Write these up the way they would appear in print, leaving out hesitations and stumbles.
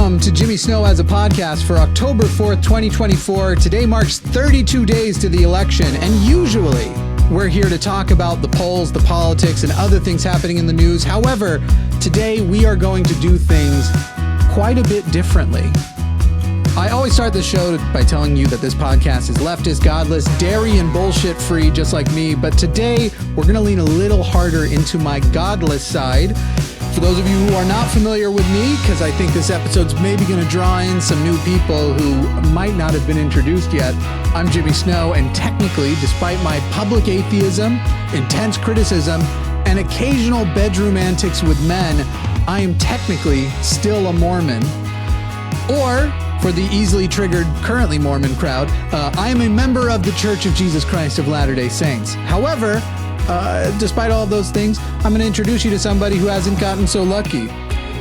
Welcome to Jimmy Snow Has a Podcast for October 4th, 2024. Today marks 32 days to the election, and usually we're here to talk about the polls, the politics, and other things happening in the news. However, today we are going to do things quite a bit differently. I always start the show by telling you that this podcast is leftist, godless, dairy, and bullshit-free, just like me. But today, we're going to lean a little harder into my godless side. For those of you who are not familiar with me, because I think this episode's maybe going to draw in some new people who might not have been introduced yet, I'm Jimmy Snow, and technically, despite my public atheism, intense criticism, and occasional bedroom antics with men, I am technically still a Mormon. Or, for the easily triggered currently Mormon crowd, I am a member of the Church of Jesus Christ of Latter-day Saints. However, despite all of those things, I'm going to introduce you to somebody who hasn't gotten so lucky.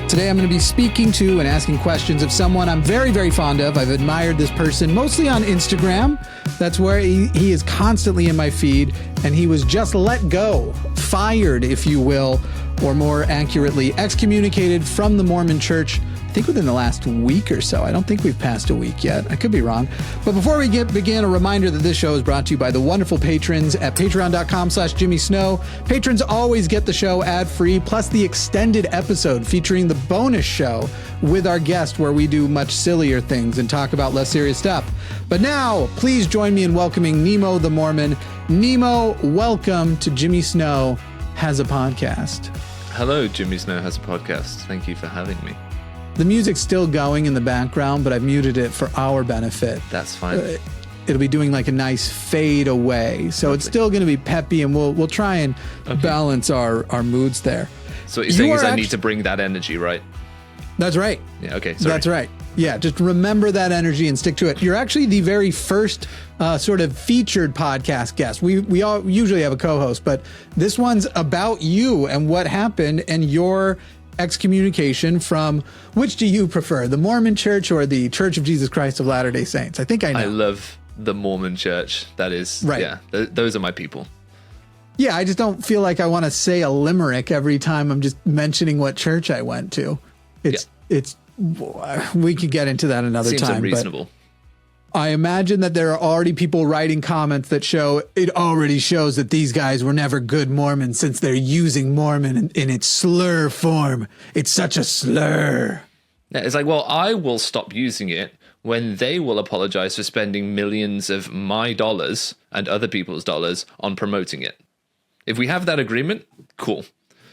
Today, I'm going to be speaking to and asking questions of someone I'm very, very fond of. I've admired this person mostly on Instagram. That's where he is constantly in my feed, and he was just let go, fired, if you will, or more accurately, excommunicated from the Mormon Church. I think within the last week or so. I don't think we've passed a week yet. I could be wrong. But before we begin, a reminder that this show is brought to you by the wonderful patrons at patreon.com/Jimmy Snow. Patrons always get the show ad-free, plus the extended episode featuring the bonus show with our guest where we do much sillier things and talk about less serious stuff. But now, please join me in welcoming Nemo the Mormon. Nemo, welcome to Jimmy Snow Has a Podcast. Hello, Jimmy Snow Has a Podcast. Thank you for having me. The music's still going in the background, but I've muted it for our benefit. That's fine. It'll be doing like a nice fade away. So Lovely. It's still going to be peppy, and we'll try and balance our moods there. So what you're saying is I need to bring that energy, right? That's right. Yeah, okay, sorry. That's right. Yeah, just remember that energy and stick to it. You're actually the very first sort of featured podcast guest. We all usually have a co-host, but this one's about you and what happened and your excommunication from, which do you prefer, the Mormon Church or the Church of Jesus Christ of Latter-day Saints? I think I know. I love the Mormon Church. That is, right. Yeah, those are my people. Yeah, I just don't feel like I want to say a limerick every time I'm just mentioning what church I went to. It's we could get into that another time. Seems unreasonable. I imagine that there are already people writing comments that show it already shows that these guys were never good Mormons since they're using Mormon in its slur form. It's such a slur. Yeah, it's like, well, I will stop using it when they will apologize for spending millions of my dollars and other people's dollars on promoting it. If we have that agreement, cool.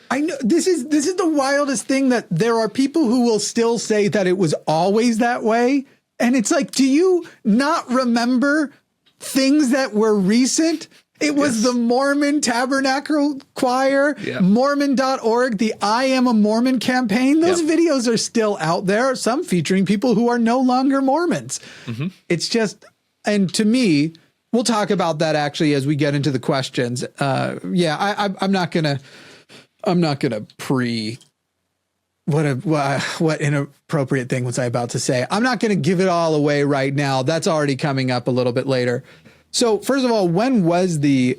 I know this is the wildest thing, that there are people who will still say that it was always that way. And it's like, do you not remember things that were recent? It was the Mormon Tabernacle Choir, Mormon.org, the I Am a Mormon campaign. Those videos are still out there, some featuring people who are no longer Mormons. Mm-hmm. It's just, and to me, we'll talk about that actually as we get into the questions. I'm not gonna what inappropriate thing was I about to say? I'm not going to give it all away right now. That's already coming up a little bit later. So first of all, when was the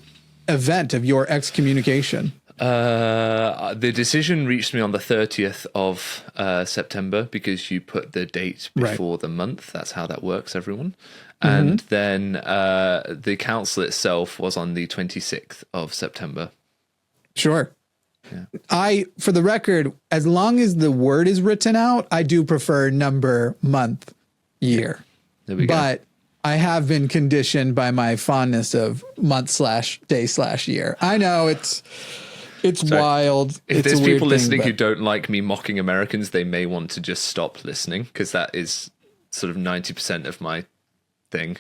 event of your excommunication? The decision reached me on the 30th of September, because you put the date before the month. That's how that works, everyone. And then the council itself was on the 26th of September. Sure. Yeah. For the record, as long as the word is written out, I do prefer number, month, year. There we go. But I have been conditioned by my fondness of month/day/year. I know it's wild. If there's people listening who don't like me mocking Americans, they may want to just stop listening, because that is sort of 90% of my thing.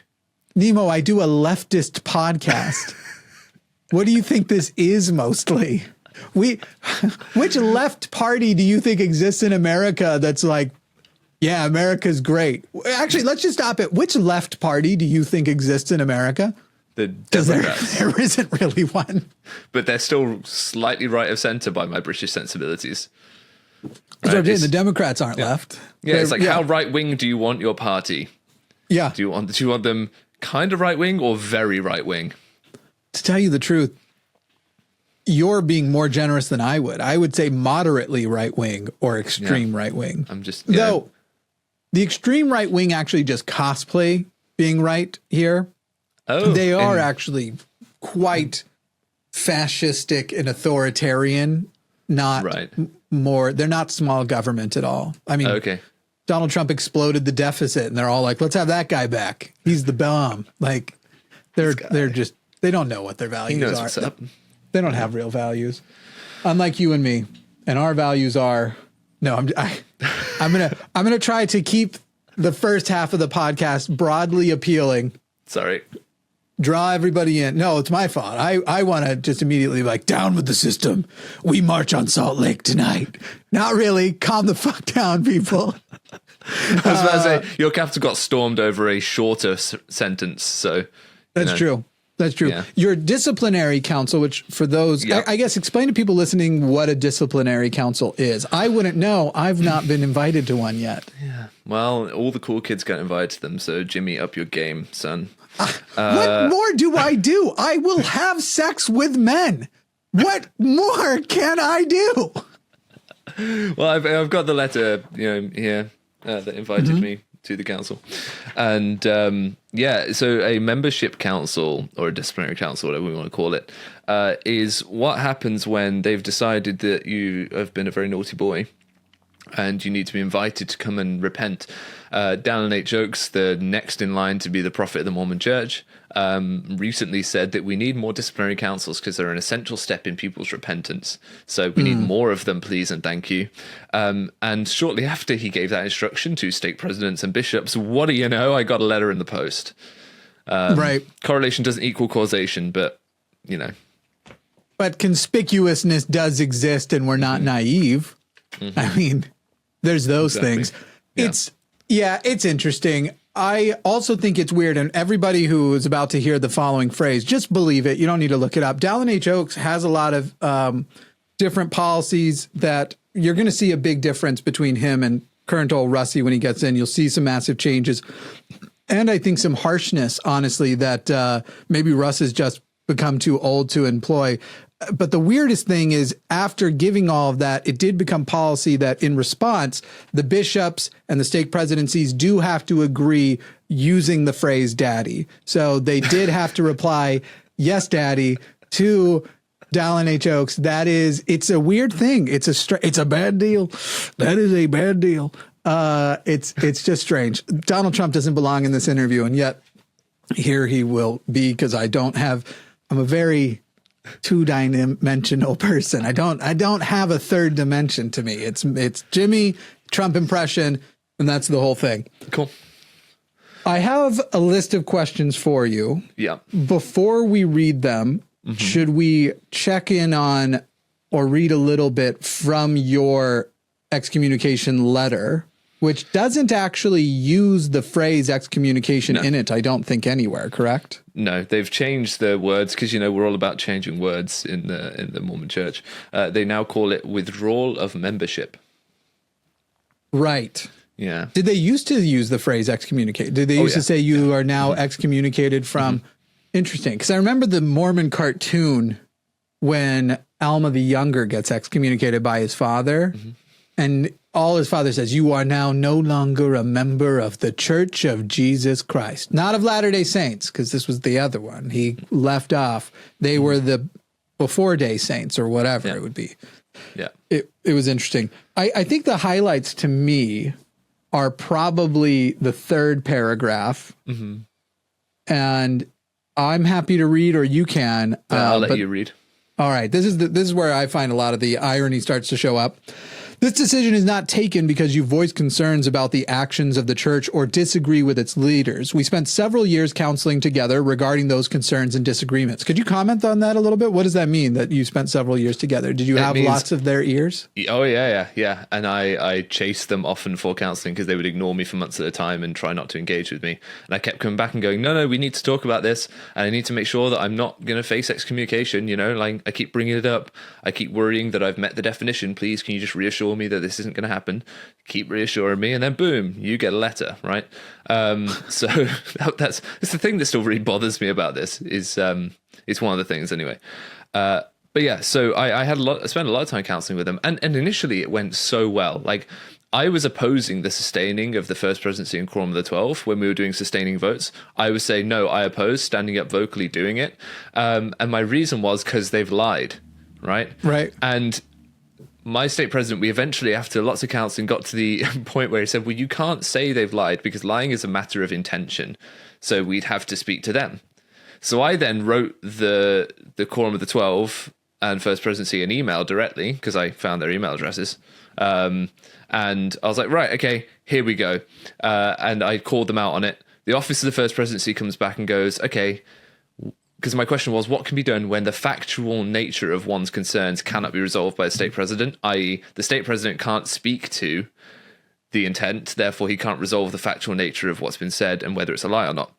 Nemo, I do a leftist podcast. What do you think this is mostly? Which left party do you think exists in America that's like, yeah, America's great? Actually, let's just stop it. Which left party do you think exists in America? The Democrats. There isn't really one. But they're still slightly right of center by my British sensibilities. Right? The Democrats aren't left. Yeah, it's like, how right-wing do you want your party? Yeah. Do you want them kind of right-wing or very right-wing? To tell you the truth, you're being more generous than I would. I would say moderately right-wing or extreme right-wing. I'm just... Though, The extreme right wing actually just cosplay being right here. Oh, they are actually quite fascistic and authoritarian, not more. They're not small government at all. I mean, Donald Trump exploded the deficit and they're all like, let's have that guy back. He's the bomb. Like they're just, they don't know what their values are. What's up. They don't have real values. Unlike you and me. And our values are, no, I'm going to try to keep the first half of the podcast broadly appealing. Sorry. Draw everybody in. No, it's my fault. I want to just immediately be like, down with the system. We march on Salt Lake tonight. Not really. Calm the fuck down, people. I was about to say, your capital got stormed over a shorter sentence. So that's true. That's true. Yeah. Your disciplinary council, which for those, I guess, explain to people listening what a disciplinary council is. I wouldn't know. I've not been invited to one yet. Yeah. Well, all the cool kids got invited to them. So Jimmy, up your game, son. What more do I do? I will have sex with men. What more can I do? Well, I've got the letter, here that invited me to the council, and so a membership council or a disciplinary council, whatever we want to call it, is what happens when they've decided that you have been a very naughty boy. And you need to be invited to come and repent. Down H. Oaks, the next in line to be the prophet of the Mormon Church, recently said that we need more disciplinary councils because they're an essential step in people's repentance. So we need more of them, please and thank you. And shortly after he gave that instruction to stake presidents and bishops, what do you know? I got a letter in the post. Correlation doesn't equal causation, but, But conspicuousness does exist and we're not naive. I mean, there's those things. Yeah. It's interesting. I also think it's weird. And everybody who is about to hear the following phrase, just believe it. You don't need to look it up. Dallin H. Oaks has a lot of different policies that you're going to see a big difference between him and current old Russie when he gets in. You'll see some massive changes. And I think some harshness, honestly, that maybe Russ has just become too old to employ. But the weirdest thing is after giving all of that, it did become policy that in response, the bishops and the stake presidencies do have to agree using the phrase daddy. So they did have to reply, yes, daddy, to Dallin H. Oaks. It's a weird thing. It's a bad deal. That is a bad deal. It's just strange. Donald Trump doesn't belong in this interview. And yet here he will be because I'm a very two-dimensional person. I don't have a third dimension to me. It's Jimmy, Trump impression, and that's the whole thing. Cool. I have a list of questions for you. Yeah. Before we read them, should we check in on or read a little bit from your excommunication letter, which doesn't actually use the phrase excommunication in it, I don't think, anywhere, correct? No, they've changed the words because, we're all about changing words in the Mormon Church. They now call it withdrawal of membership. Right. Yeah. Did they used to use the phrase excommunicate? Did they used to say you are now excommunicated from? Interesting. Because I remember the Mormon cartoon when Alma the Younger gets excommunicated by his father. And all his father says, you are now no longer a member of the Church of Jesus Christ. Not of Latter-day Saints, because this was the other one. He left off. They were the before-day saints or whatever it would be. Yeah. It was interesting. I think the highlights to me are probably the third paragraph. And I'm happy to read, or you can. I'll let you read. All right. This is where I find a lot of the irony starts to show up. This decision is not taken because you voice concerns about the actions of the church or disagree with its leaders. We spent several years counseling together regarding those concerns and disagreements. Could you comment on that a little bit? What does that mean that you spent several years together? Did you have lots of their ears? Oh, yeah. And I chased them often for counseling because they would ignore me for months at a time and try not to engage with me. And I kept coming back and going, no, we need to talk about this. And I need to make sure that I'm not going to face excommunication. Like I keep bringing it up. I keep worrying that I've met the definition. Please, can you just reassure me that this isn't going to happen? Keep reassuring me, and then boom, you get a letter, right? So that's the thing that still really bothers me about this. It's one of the things anyway. But yeah, so I spent a lot of time counseling with them, and initially it went so well. Like I was opposing the sustaining of the First Presidency and Quorum of the 12 when we were doing sustaining votes. I was saying, no, I oppose, standing up vocally doing it. And my reason was because they've lied, right? Right. And my state president, we eventually, after lots of counseling, got to the point where he said, well, you can't say they've lied because lying is a matter of intention. So we'd have to speak to them. So I then wrote the Quorum of the 12 and First Presidency an email directly because I found their email addresses. And I was like, right, okay, here we go. And I called them out on it. The Office of the First Presidency comes back and goes, okay, because my question was, what can be done when the factual nature of one's concerns cannot be resolved by the state president, i.e. the state president can't speak to the intent, therefore he can't resolve the factual nature of what's been said and whether it's a lie or not.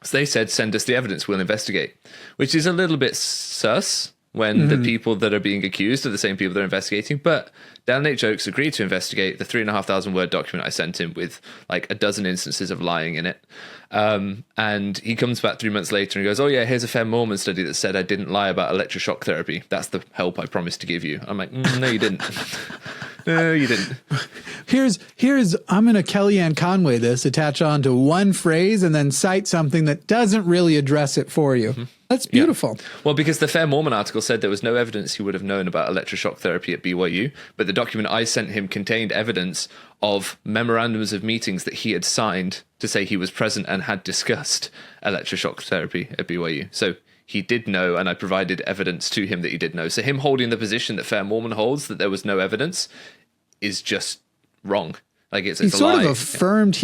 So they said, send us the evidence, we'll investigate, which is a little bit sus when the people that are being accused are the same people they're investigating. But Dan H. Oakes agreed to investigate the 3,500 word document I sent him with like a dozen instances of lying in it. And he comes back 3 months later and goes, oh yeah, here's a Fair Mormon study that said I didn't lie about electroshock therapy. That's the help I promised to give you. I'm like, no, you didn't. No, you didn't. Here's I'm going to Kellyanne Conway this, attach on to one phrase and then cite something that doesn't really address it for you. Mm-hmm. That's beautiful. Yeah. Well, because the Fair Mormon article said there was no evidence he would have known about electroshock therapy at BYU, but the document I sent him contained evidence of memorandums of meetings that he had signed to say he was present and had discussed electroshock therapy at BYU. So he did know, and I provided evidence to him that he did know. So him holding the position that Fair Mormon holds, that there was no evidence, is just wrong. Like it's he a sort lie. Of affirmed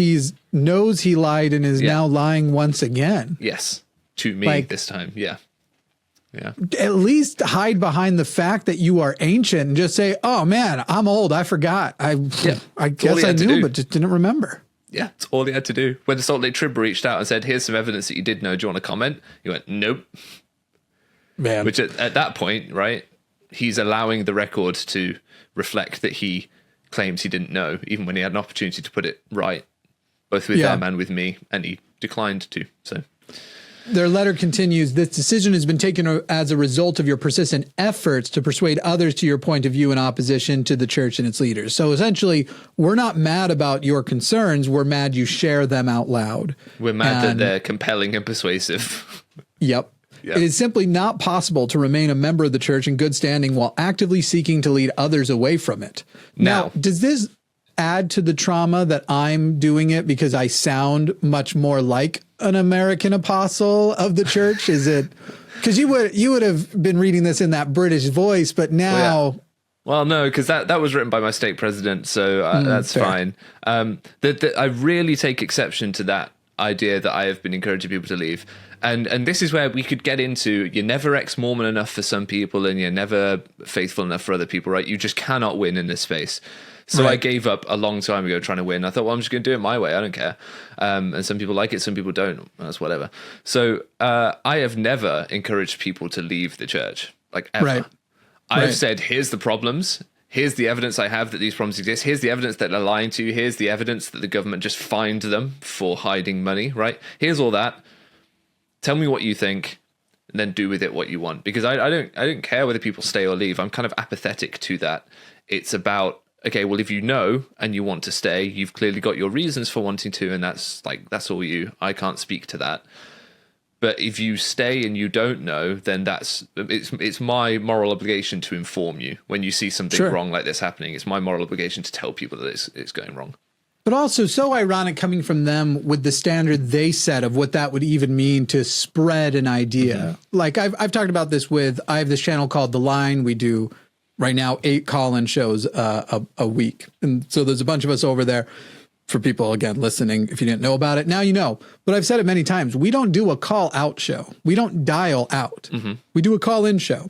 knows he lied and is now lying once again. Yes. To me this time. Yeah. Yeah. At least hide behind the fact that you are ancient and just say, oh man, I'm old. I forgot. I guess I knew, but just didn't remember. Yeah. It's all he had to do. When the Salt Lake Tribune reached out and said, here's some evidence that you did know. Do you want to comment? He went, nope. Man. Which at that point, right, he's allowing the record to reflect that he claims he didn't know, even when he had an opportunity to put it right, both with them and with me, and he declined to. So their letter continues, this decision has been taken as a result of your persistent efforts to persuade others to your point of view in opposition to the church and its leaders. So essentially, we're not mad about your concerns. We're mad you share them out loud. We're mad that they're compelling and persuasive. Yep. It is simply not possible to remain a member of the church in good standing while actively seeking to lead others away from it. Now, does this add to the trauma that I'm doing it because I sound much more like an American apostle of the church? Is it because you would have been reading this in that British voice, but now well, no, because that was written by my state president, so that's fair. Fine. I really take exception to that idea that I have been encouraging people to leave. And this is where we could get into, you're never ex-Mormon enough for some people and you're never faithful enough for other people, right? You just cannot win in this space. So I gave up a long time ago trying to win. I thought, well, I'm just going to do it my way. I don't care. And some people like it, some people don't. That's whatever. So I have never encouraged people to leave the church, like ever. Right. I've said, here's the problems. Here's the evidence I have that these problems exist. Here's the evidence that they're lying to you. Here's the evidence that the government just fined them for hiding money, right? Here's all that. Tell me what you think, and then do with it what you want. Because I don't care whether people stay or leave. I'm kind of apathetic to that. It's about, okay, well, if you know and you want to stay, you've clearly got your reasons for wanting to, and that's all you. I can't speak to that. But if you stay and you don't know, then it's my moral obligation to inform you when you see something wrong like this happening. It's my moral obligation to tell people that it's going wrong. But also so ironic coming from them with the standard they set of what that would even mean to spread an idea. Mm-hmm. Like I've talked about this I have this channel called The Line. We do right now 8 call-in shows a week. And so there's a bunch of us over there. For people, again, listening, if you didn't know about it, now you know. But I've said it many times. We don't do a call-out show. We don't dial out. Mm-hmm. We do a call-in show.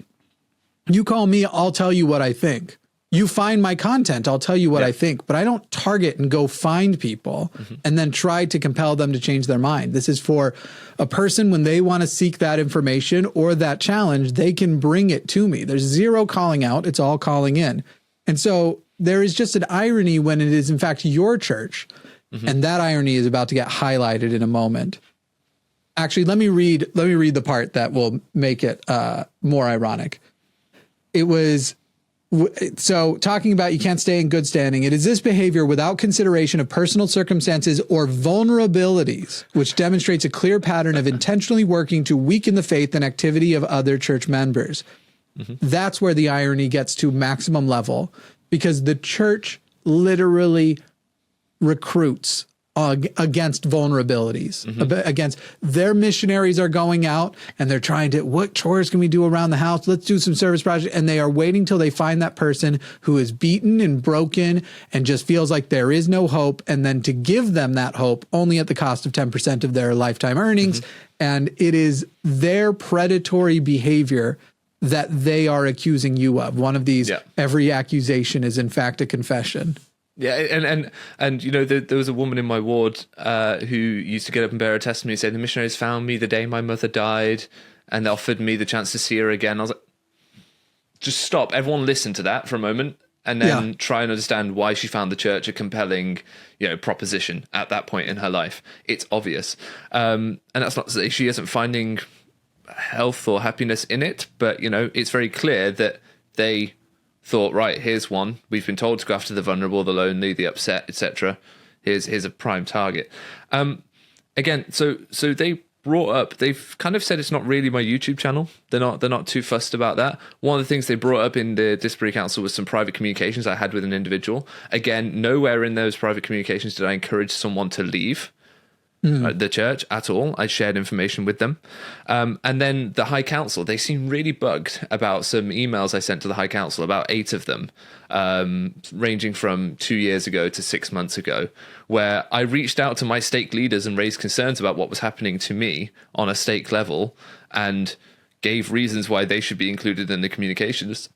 You call me, I'll tell you what I think. You find my content, I'll tell you what I think. But I don't target and go find people and then try to compel them to change their mind. This is for a person when they want to seek that information or that challenge, they can bring it to me. There's zero calling out. It's all calling in. And so there is just an irony when it is, in fact, your church. Mm-hmm. And that irony is about to get highlighted in a moment. Actually, let me read the part that will make it more ironic. It was So talking about you can't stay in good standing, it is this behavior without consideration of personal circumstances or vulnerabilities, which demonstrates a clear pattern of intentionally working to weaken the faith and activity of other church members. That's where the irony gets to maximum level, because the church literally recruits against vulnerabilities, against their missionaries are going out and they're trying to, what chores can we do around the house? Let's do some service project. And they are waiting till they find that person who is beaten and broken and just feels like there is no hope. And then to give them that hope only at the cost of 10% of their lifetime earnings. And it is their predatory behavior that they are accusing you of. One of these, every accusation is in fact a confession. Yeah, and you know, there was a woman in my ward who used to get up and bear a testimony saying the missionaries found me the day my mother died and they offered me the chance to see her again. I was like, just stop. Everyone listen to that for a moment and then try and understand why she found the church a compelling, you know, proposition at that point in her life. It's obvious. And that's not to say she isn't finding health or happiness in it, but, you know, it's very clear that they thought, right, here's one. We've been told to go after the vulnerable, the lonely, the upset, etc. Here's a prime target. Again, so they brought up, they've kind of said it's not really my YouTube channel. They're not too fussed about that. One of the things they brought up in the disciplinary council was some private communications I had with an individual. Again, nowhere in those private communications did I encourage someone to leave the church at all. I shared information with them. And then the High Council, they seem really bugged about some emails I sent to the High Council, about 8 of them, ranging from 2 years ago to 6 months ago, where I reached out to my stake leaders and raised concerns about what was happening to me on a stake level and gave reasons why they should be included in the communications.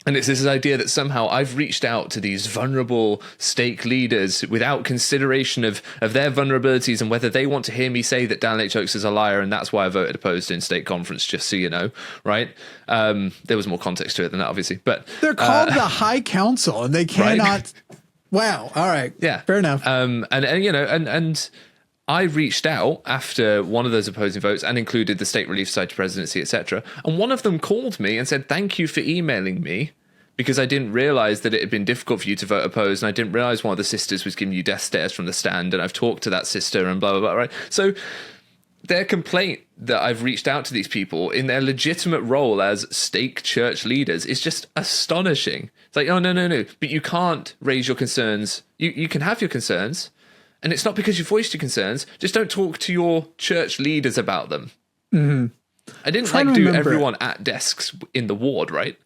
And it's this idea that somehow I've reached out to these vulnerable stake leaders without consideration of their vulnerabilities and whether they want to hear me say that Dan H. Oakes is a liar and that's why I voted opposed in stake conference, just so you know, right? There was more context to it than that, obviously. But they're called the High Council and they cannot... Right? Wow. All right. Yeah. Fair enough. And you know, and I reached out after one of those opposing votes and included the State Relief Society presidency, etc. And one of them called me and said, thank you for emailing me, because I didn't realize that it had been difficult for you to vote opposed. And I didn't realize one of the sisters was giving you death stares from the stand. And I've talked to that sister and blah, blah, blah, right? So their complaint that I've reached out to these people in their legitimate role as stake church leaders is just astonishing. It's like, oh, no. But you can't raise your concerns. You can have your concerns. And it's not because you voiced your concerns. Just don't talk to your church leaders about them. I didn't do everyone at desks in the ward, right?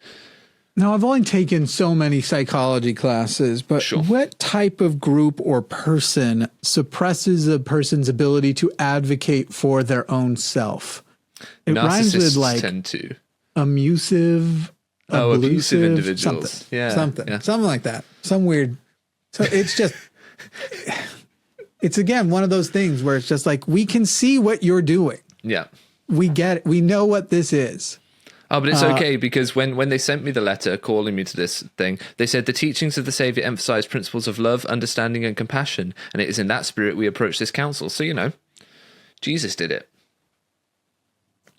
Now, I've only taken so many psychology classes, but what type of group or person suppresses a person's ability to advocate for their own self? It rhymes with like tend to. Abusive individuals. Something like that. Some weird. So it's just... It's, again, one of those things where it's just like, we can see what you're doing. Yeah. We get it. We know what this is. Oh, but it's okay, because when they sent me the letter calling me to this thing, they said the teachings of the Savior emphasize principles of love, understanding, and compassion. And it is in that spirit we approach this council. So, you know, Jesus did it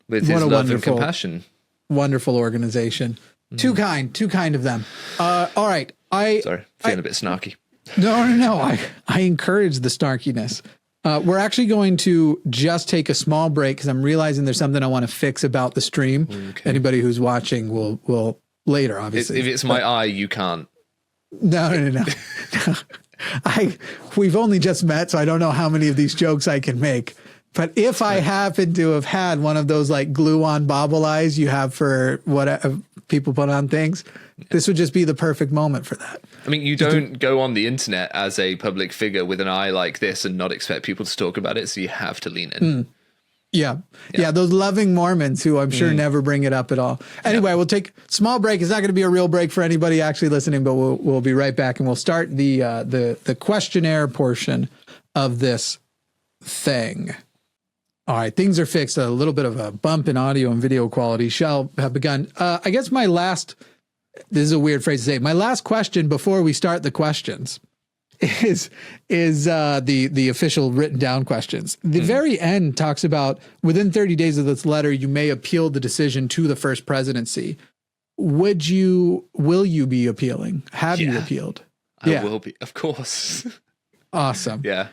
with his love and compassion. Wonderful organization. Too kind of them. All right. Sorry, feeling a bit snarky. No. I encourage the snarkiness. We're actually going to just take a small break because I'm realizing there's something I want to fix about the stream. Okay. Anybody who's watching will later, obviously. If it's my eye, you can't. No. We've only just met, so I don't know how many of these jokes I can make. But if I happen to have had one of those like glue-on bobble eyes you have for what people put on things, this would just be the perfect moment for that. I mean, you don't go on the internet as a public figure with an eye like this and not expect people to talk about it, so you have to lean in. Yeah, those loving Mormons who I'm sure never bring it up at all. Anyway, we'll take a small break. It's not going to be a real break for anybody actually listening, but we'll be right back, and we'll start the questionnaire portion of this thing. All right, things are fixed. A little bit of a bump in audio and video quality shall have begun. I guess this is a weird phrase to say. My last question before we start the questions is the official written down questions. The very end talks about within 30 days of this letter, you may appeal the decision to the First Presidency. will you be appealing? Have you appealed? I will be, of course. Awesome. Yeah.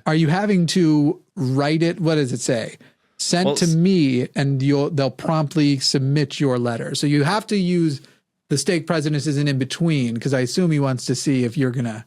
Are you having to write it? What does it say? Sent to me, and they'll promptly submit your letter. So you have to use the stake president as an in between, because I assume he wants to see if you're gonna,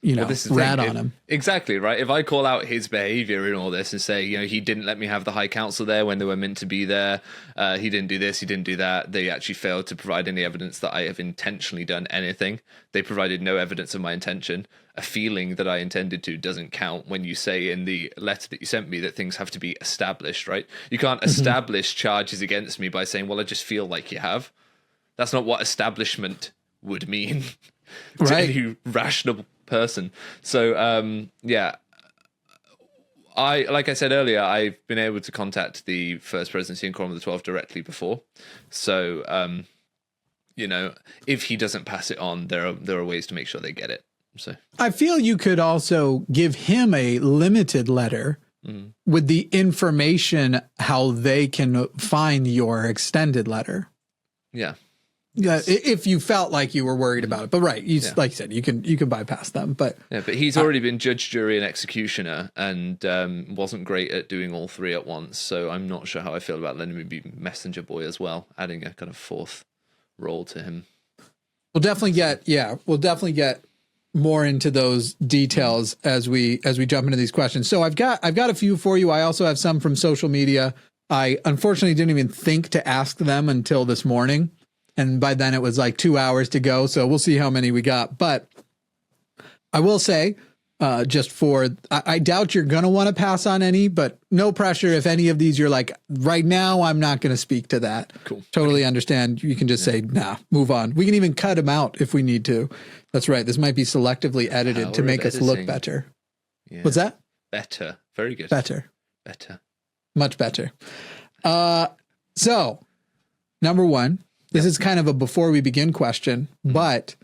rat on him. Exactly, right? If I call out his behavior in all this and say, he didn't let me have the High Council there when they were meant to be there, he didn't do this, he didn't do that, they actually failed to provide any evidence that I have intentionally done anything. They provided no evidence of my intention. A feeling that I intended to doesn't count when you say in the letter that you sent me that things have to be established, right? You can't establish charges against me by saying, well, I just feel like you have. That's not what establishment would mean to any rational person. So like I said earlier, I've been able to contact the First Presidency and Quorum of the 12 directly before. So if he doesn't pass it on, there are ways to make sure they get it. So I feel you could also give him a limited letter with the information how they can find your extended letter. Yeah. Yeah, if you felt like you were worried about it, but like you said, you can bypass them. But he's already been judge, jury, and executioner, and wasn't great at doing all three at once. So I'm not sure how I feel about letting him be messenger boy as well, adding a kind of fourth role to him. We'll definitely get more into those details as we jump into these questions. So I've got a few for you. I also have some from social media. I unfortunately didn't even think to ask them until this morning. And by then it was like 2 hours to go. So we'll see how many we got. But I will say, I doubt you're going to want to pass on any, but no pressure. If any of these you're like, right now, I'm not going to speak to that. Cool. Totally understand. You can just say, nah, move on. We can even cut them out if we need to. That's right. This might be selectively edited to make us look better. Yeah. What's that? Better. Very good. Better. Much better. So, number one. This is kind of a before we begin question, but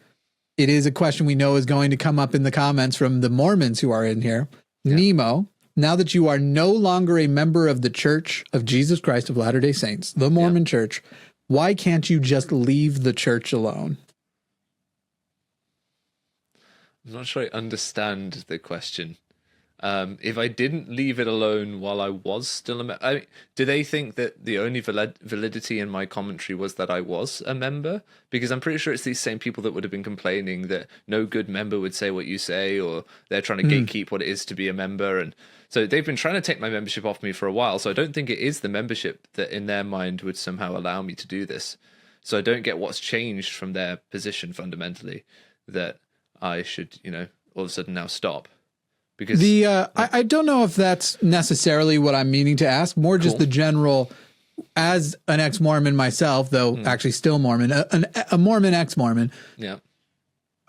it is a question we know is going to come up in the comments from the Mormons who are in here. Yeah. Nemo, now that you are no longer a member of the Church of Jesus Christ of Latter-day Saints, the Mormon Church, why can't you just leave the church alone? I'm not sure I understand the question. If I didn't leave it alone while I was still a member, do they think that the only validity in my commentary was that I was a member? Because I'm pretty sure it's these same people that would have been complaining that no good member would say what you say, or they're trying to gatekeep what it is to be a member. And so they've been trying to take my membership off me for a while. So I don't think it is the membership that in their mind would somehow allow me to do this. So I don't get what's changed from their position fundamentally that I should, all of a sudden now stop. Because I don't know if that's necessarily what I'm meaning to ask. More just the general, as an ex-Mormon myself, though actually still Mormon, a Mormon ex-Mormon. Yeah,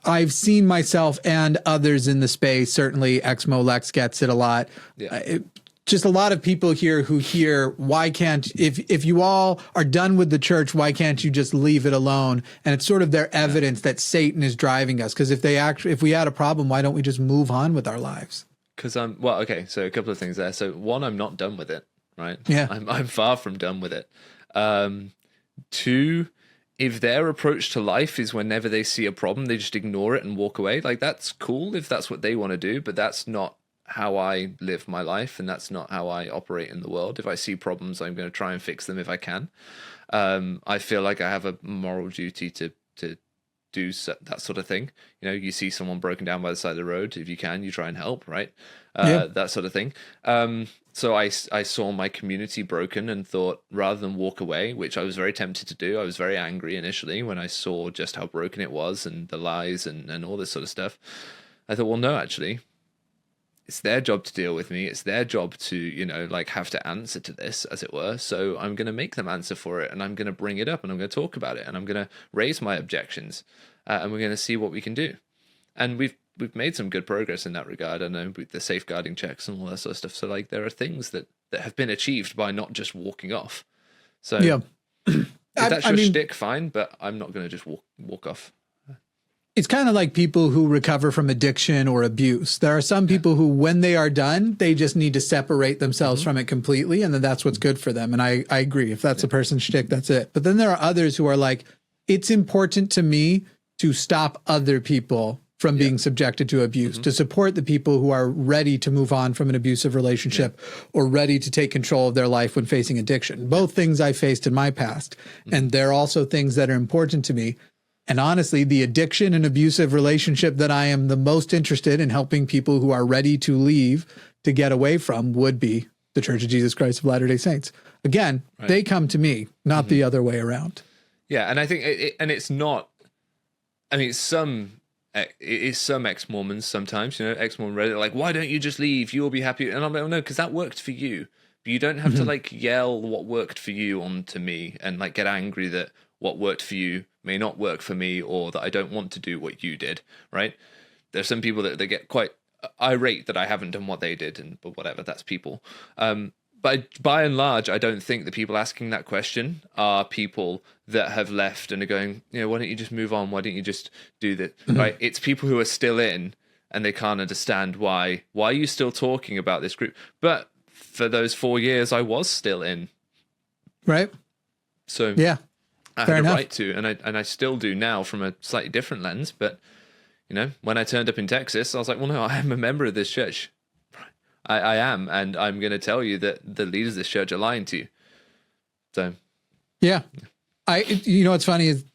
I've seen myself and others in the space. Certainly, Ex-Molex gets it a lot. Yeah. Just a lot of people here who hear, why can't, if you all are done with the church, why can't you just leave it alone? And it's sort of their evidence that Satan is driving us. Because if we had a problem, why don't we just move on with our lives? Because so a couple of things there. So one, I'm not done with it, right? Yeah. I'm far from done with it. Two, if their approach to life is whenever they see a problem, they just ignore it and walk away, like that's cool if that's what they want to do, but that's not how I live my life, and that's not how I operate in the world. If I see problems, I'm going to try and fix them if I can. I feel like I have a moral duty to do that sort of thing. You see someone broken down by the side of the road, if you can, you try and help, right? That sort of thing. So I saw my community broken and thought, rather than walk away, which I was very tempted to do, I was very angry initially when I saw just how broken it was and the lies and all this sort of stuff. I thought, well, no, actually, it's their job to deal with me. It's their job to, have to answer to this, as it were. So I'm going to make them answer for it, and I'm going to bring it up, and I'm going to talk about it, and I'm going to raise my objections, and we're going to see what we can do. And we've made some good progress in that regard. I know with the safeguarding checks and all that sort of stuff. So there are things that have been achieved by not just walking off. So if that's your shtick, fine, but I'm not going to just walk off. It's kind of like people who recover from addiction or abuse. There are some people who, when they are done, they just need to separate themselves from it completely, and then that's what's good for them. And I agree. If that's a person's shtick, that's it. But then there are others who are like, it's important to me to stop other people from being subjected to abuse, to support the people who are ready to move on from an abusive relationship or ready to take control of their life when facing addiction. Both things I faced in my past. And they're also things that are important to me. And honestly, the addiction and abusive relationship that I am the most interested in helping people who are ready to leave to get away from would be the Church of Jesus Christ of Latter-day Saints. Again, they come to me, not the other way around. Yeah, and I think, it's not, I mean, it's some ex-Mormons sometimes, ex-Mormon Reddit, like, why don't you just leave? You'll be happy. And I'm like, oh, no, because that worked for you. But you don't have to, like, yell what worked for you onto me and, like, get angry that what worked for you may not work for me, or that I don't want to do what you did, right? There's some people that they get quite irate that I haven't done what they did, but whatever, that's people. But by and large, I don't think the people asking that question are people that have left and are going, why don't you just move on? Why don't you just do that? Right? It's people who are still in and they can't understand why are you still talking about this group? But for those 4 years, I was still in. Right. So yeah. I had a right to, and I still do now from a slightly different lens. But, when I turned up in Texas, I was like, well, no, I am a member of this church. I am, and I'm going to tell you that the leaders of this church are lying to you. So, yeah. What's funny is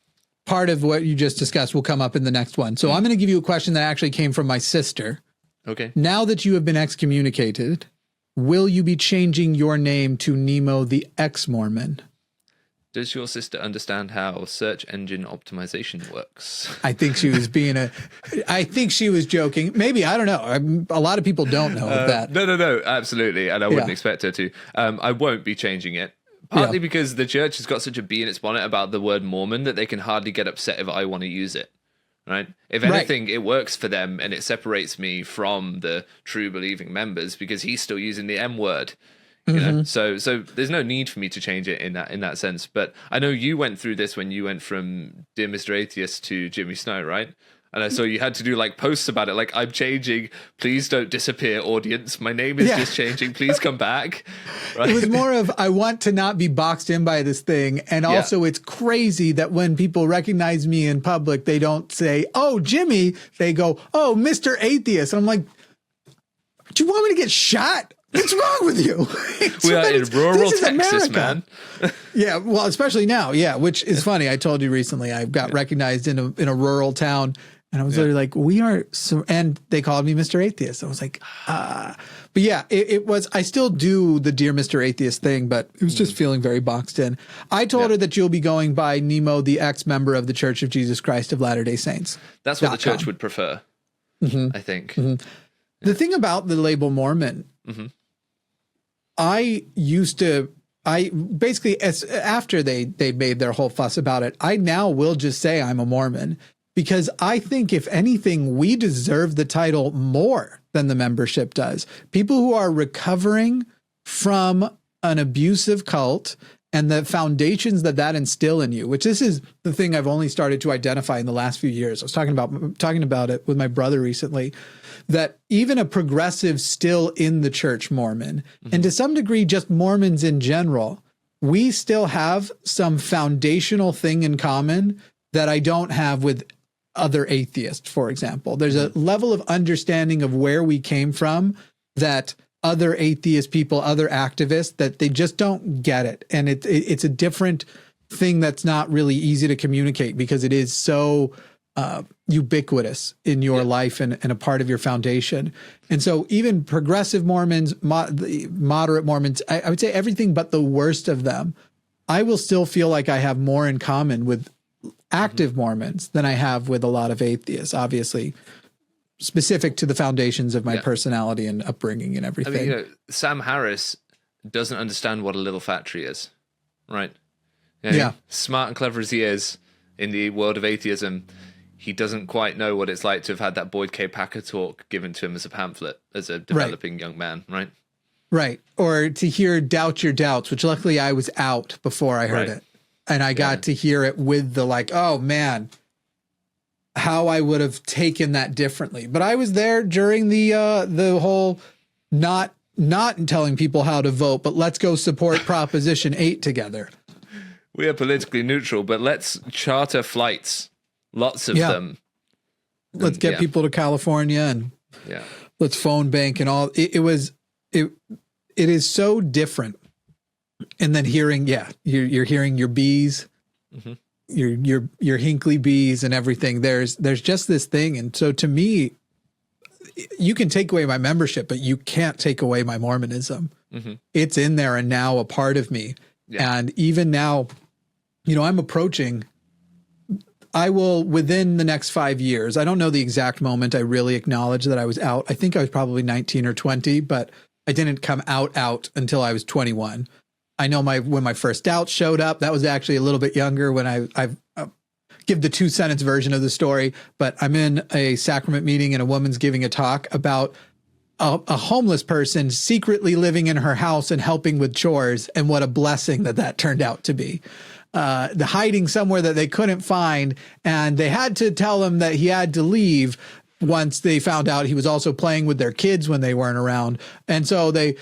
part of what you just discussed will come up in the next one. So I'm going to give you a question that actually came from my sister. Okay. Now that you have been excommunicated, will you be changing your name to Nemo the ex-Mormon? Does your sister understand how search engine optimization works? I think she was I think she was joking. Maybe, I don't know. A lot of people don't know that. No, absolutely. And I wouldn't expect her to. I won't be changing it. Partly because the church has got such a bee in its bonnet about the word Mormon that they can hardly get upset if I want to use it. Right? If anything, it works for them and it separates me from the true believing members because he's still using the M word. So there's no need for me to change it in that sense. But I know you went through this when you went from Dear Mr. Atheist to Jimmy Snow, right? And I saw you had to do like posts about it, like, I'm changing, please don't disappear, audience. My name is just changing, please come back. Right? It was more of, I want to not be boxed in by this thing. And also it's crazy that when people recognize me in public, they don't say, oh, Jimmy, they go, oh, Mr. Atheist. And I'm like, do you want me to get shot? What's wrong with you? We are in rural Texas, man. Yeah, well, especially now, which is funny. I told you recently I got recognized in a rural town, and I was literally like, we are, and they called me Mr. Atheist. I was like, But yeah, it was, I still do the Dear Mr. Atheist thing, but it was just feeling very boxed in. I told her that you'll be going by Nemo, the ex-member of the Church of Jesus Christ of Latter-day Saints. That's what the church would prefer, I think. The thing about the label Mormon, I basically, after they made their whole fuss about it, I now will just say I'm a Mormon, because I think if anything, we deserve the title more than the membership does. People who are recovering from an abusive cult and the foundations that instill in you, which this is the thing I've only started to identify in the last few years. I was talking about it with my brother recently, that even a progressive still in the church Mormon, and to some degree just Mormons in general, we still have some foundational thing in common that I don't have with other atheists, for example. There's a level of understanding of where we came from that other atheist people, other activists, that they just don't get it. And it's a different thing that's not really easy to communicate because it is so ubiquitous in your life and a part of your foundation. And so even progressive Mormons, moderate Mormons, I would say everything but the worst of them, I will still feel like I have more in common with active Mormons than I have with a lot of atheists, obviously specific to the foundations of my personality and upbringing and everything. I mean, Sam Harris doesn't understand what a little factory is, right? Smart and clever as he is in the world of atheism, he doesn't quite know what it's like to have had that Boyd K. Packer talk given to him as a pamphlet as a developing young man, right? Right. Or to hear Doubt Your Doubts, which luckily I was out before I heard it. And I got to hear it with the like, oh man, how I would have taken that differently. But I was there during the whole not telling people how to vote, but let's go support Proposition 8 together. We are politically neutral, but let's charter flights, lots of them. Let's get people to California and let's phone bank and all. It is so different. And then hearing, you're hearing your bees, your Hinckley bees and everything. There's just this thing. And so to me, you can take away my membership, but you can't take away my Mormonism. It's in there and now a part of me. And even now, I'm approaching, I will, within the next 5 years, I don't know the exact moment I really acknowledged that I was out. I think I was probably 19 or 20, but I didn't come out until I was 21. I know when my first doubts showed up, that was actually a little bit younger when I give the 2-sentence version of the story, but I'm in a sacrament meeting and a woman's giving a talk about a homeless person secretly living in her house and helping with chores, and what a blessing that turned out to be. The hiding somewhere that they couldn't find, and they had to tell him that he had to leave once they found out he was also playing with their kids when they weren't around. And so and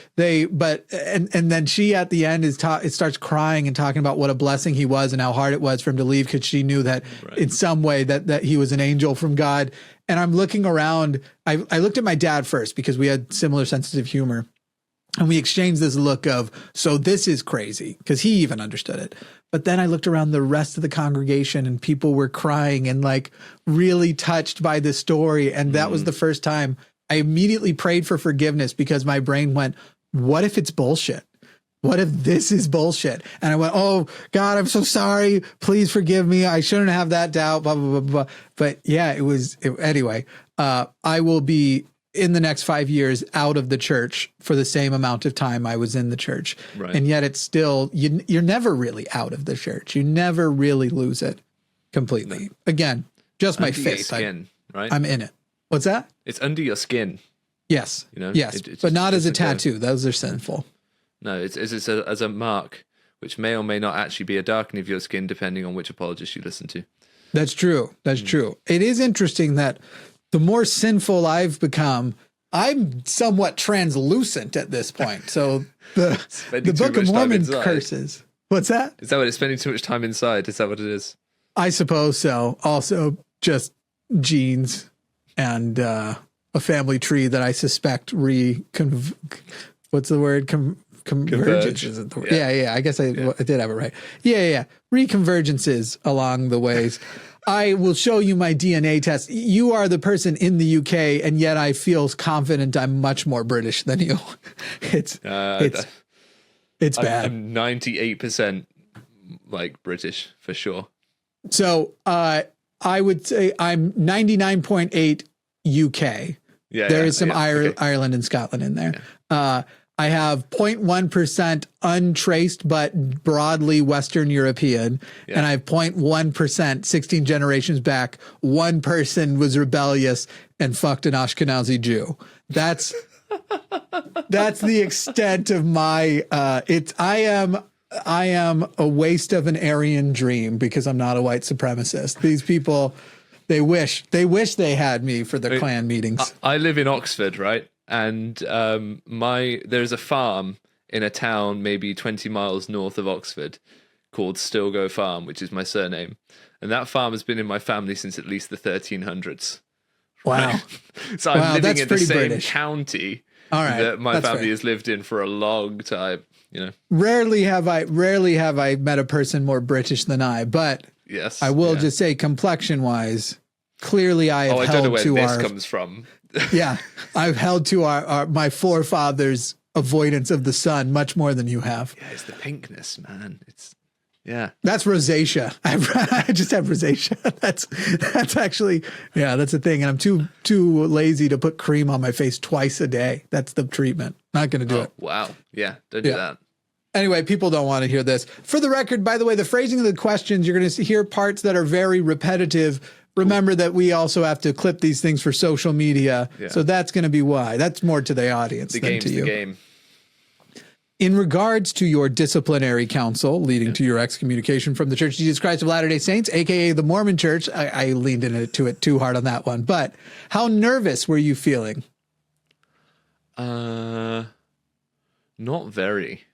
then she at the end starts crying and talking about what a blessing he was and how hard it was for him to leave, because she knew that in some way that he was an angel from God. And I'm looking around. I looked at my dad first because we had similar senses of humor. And we exchanged this look of, so this is crazy, because he even understood it. But then I looked around the rest of the congregation and people were crying and like really touched by this story. And that was the first time I immediately prayed for forgiveness, because my brain went, what if it's bullshit? What if this is bullshit? And I went, oh God, I'm so sorry. Please forgive me. I shouldn't have that doubt, blah, blah, blah, blah. But yeah, anyway, I will be in the next 5 years out of the church for the same amount of time I was in the church. Right. And yet it's still, you're never really out of the church. You never really lose it completely. No. Again, just my faith. Skin, right? I'm in it. What's that? It's under your skin. Yes. Yes. But not as a tattoo. Those are sinful. No, it's as a mark, which may or may not actually be a darkening of your skin, depending on which apologist you listen to. That's true. That's true. It is interesting that the more sinful I've become, I'm somewhat translucent at this point. So the Book of Mormon curses. What's that? Is that what it's spending too much time inside? Is that what it is? I suppose so. Also, just genes and a family tree that I suspect what's the word? Convergence. Is it the word? Yeah. I guess I did have it right. Yeah. Reconvergences along the ways. I will show you my DNA test. You are the person in the UK, and yet I feel confident I'm much more British than you. It's bad. I'm 98% like British for sure. So I would say I'm 99.8 UK. Yeah, there is some Ireland and Scotland in there. Yeah. I have 0.1% untraced, but broadly Western European. Yeah. And I have 0.1%, 16 generations back. One person was rebellious and fucked an Ashkenazi Jew. That's the extent of my, I am a waste of an Aryan dream because I'm not a white supremacist. These people, they wish they had me for their clan meetings. I live in Oxford, right? And there's a farm in a town maybe 20 miles north of Oxford called Stilgo Farm, which is my surname. And that farm has been in my family since at least the 1300s. Wow. So I'm living in the same British county that my family has lived in for a long time, Rarely have I met a person more British than I, but yes, I will just say complexion-wise, clearly I have held to our... I don't know where this comes from. Yeah, I've held to my forefathers' avoidance of the sun much more than you have. Yeah, it's the pinkness, man. That's rosacea. I just have rosacea. That's actually, that's a thing. And I'm too lazy to put cream on my face twice a day. That's the treatment. Not going to do it. Wow. Yeah, don't do that. Anyway, people don't want to hear this. For the record, by the way, the phrasing of the questions, you're going to hear parts that are very repetitive. Remember that we also have to clip these things for social media. Yeah. So that's going to be why. That's more to the audience than to you. The game. In regards to your disciplinary counsel leading to your excommunication from the Church of Jesus Christ of Latter-day Saints, aka the Mormon Church, I leaned into it too hard on that one. But how nervous were you feeling? Not very.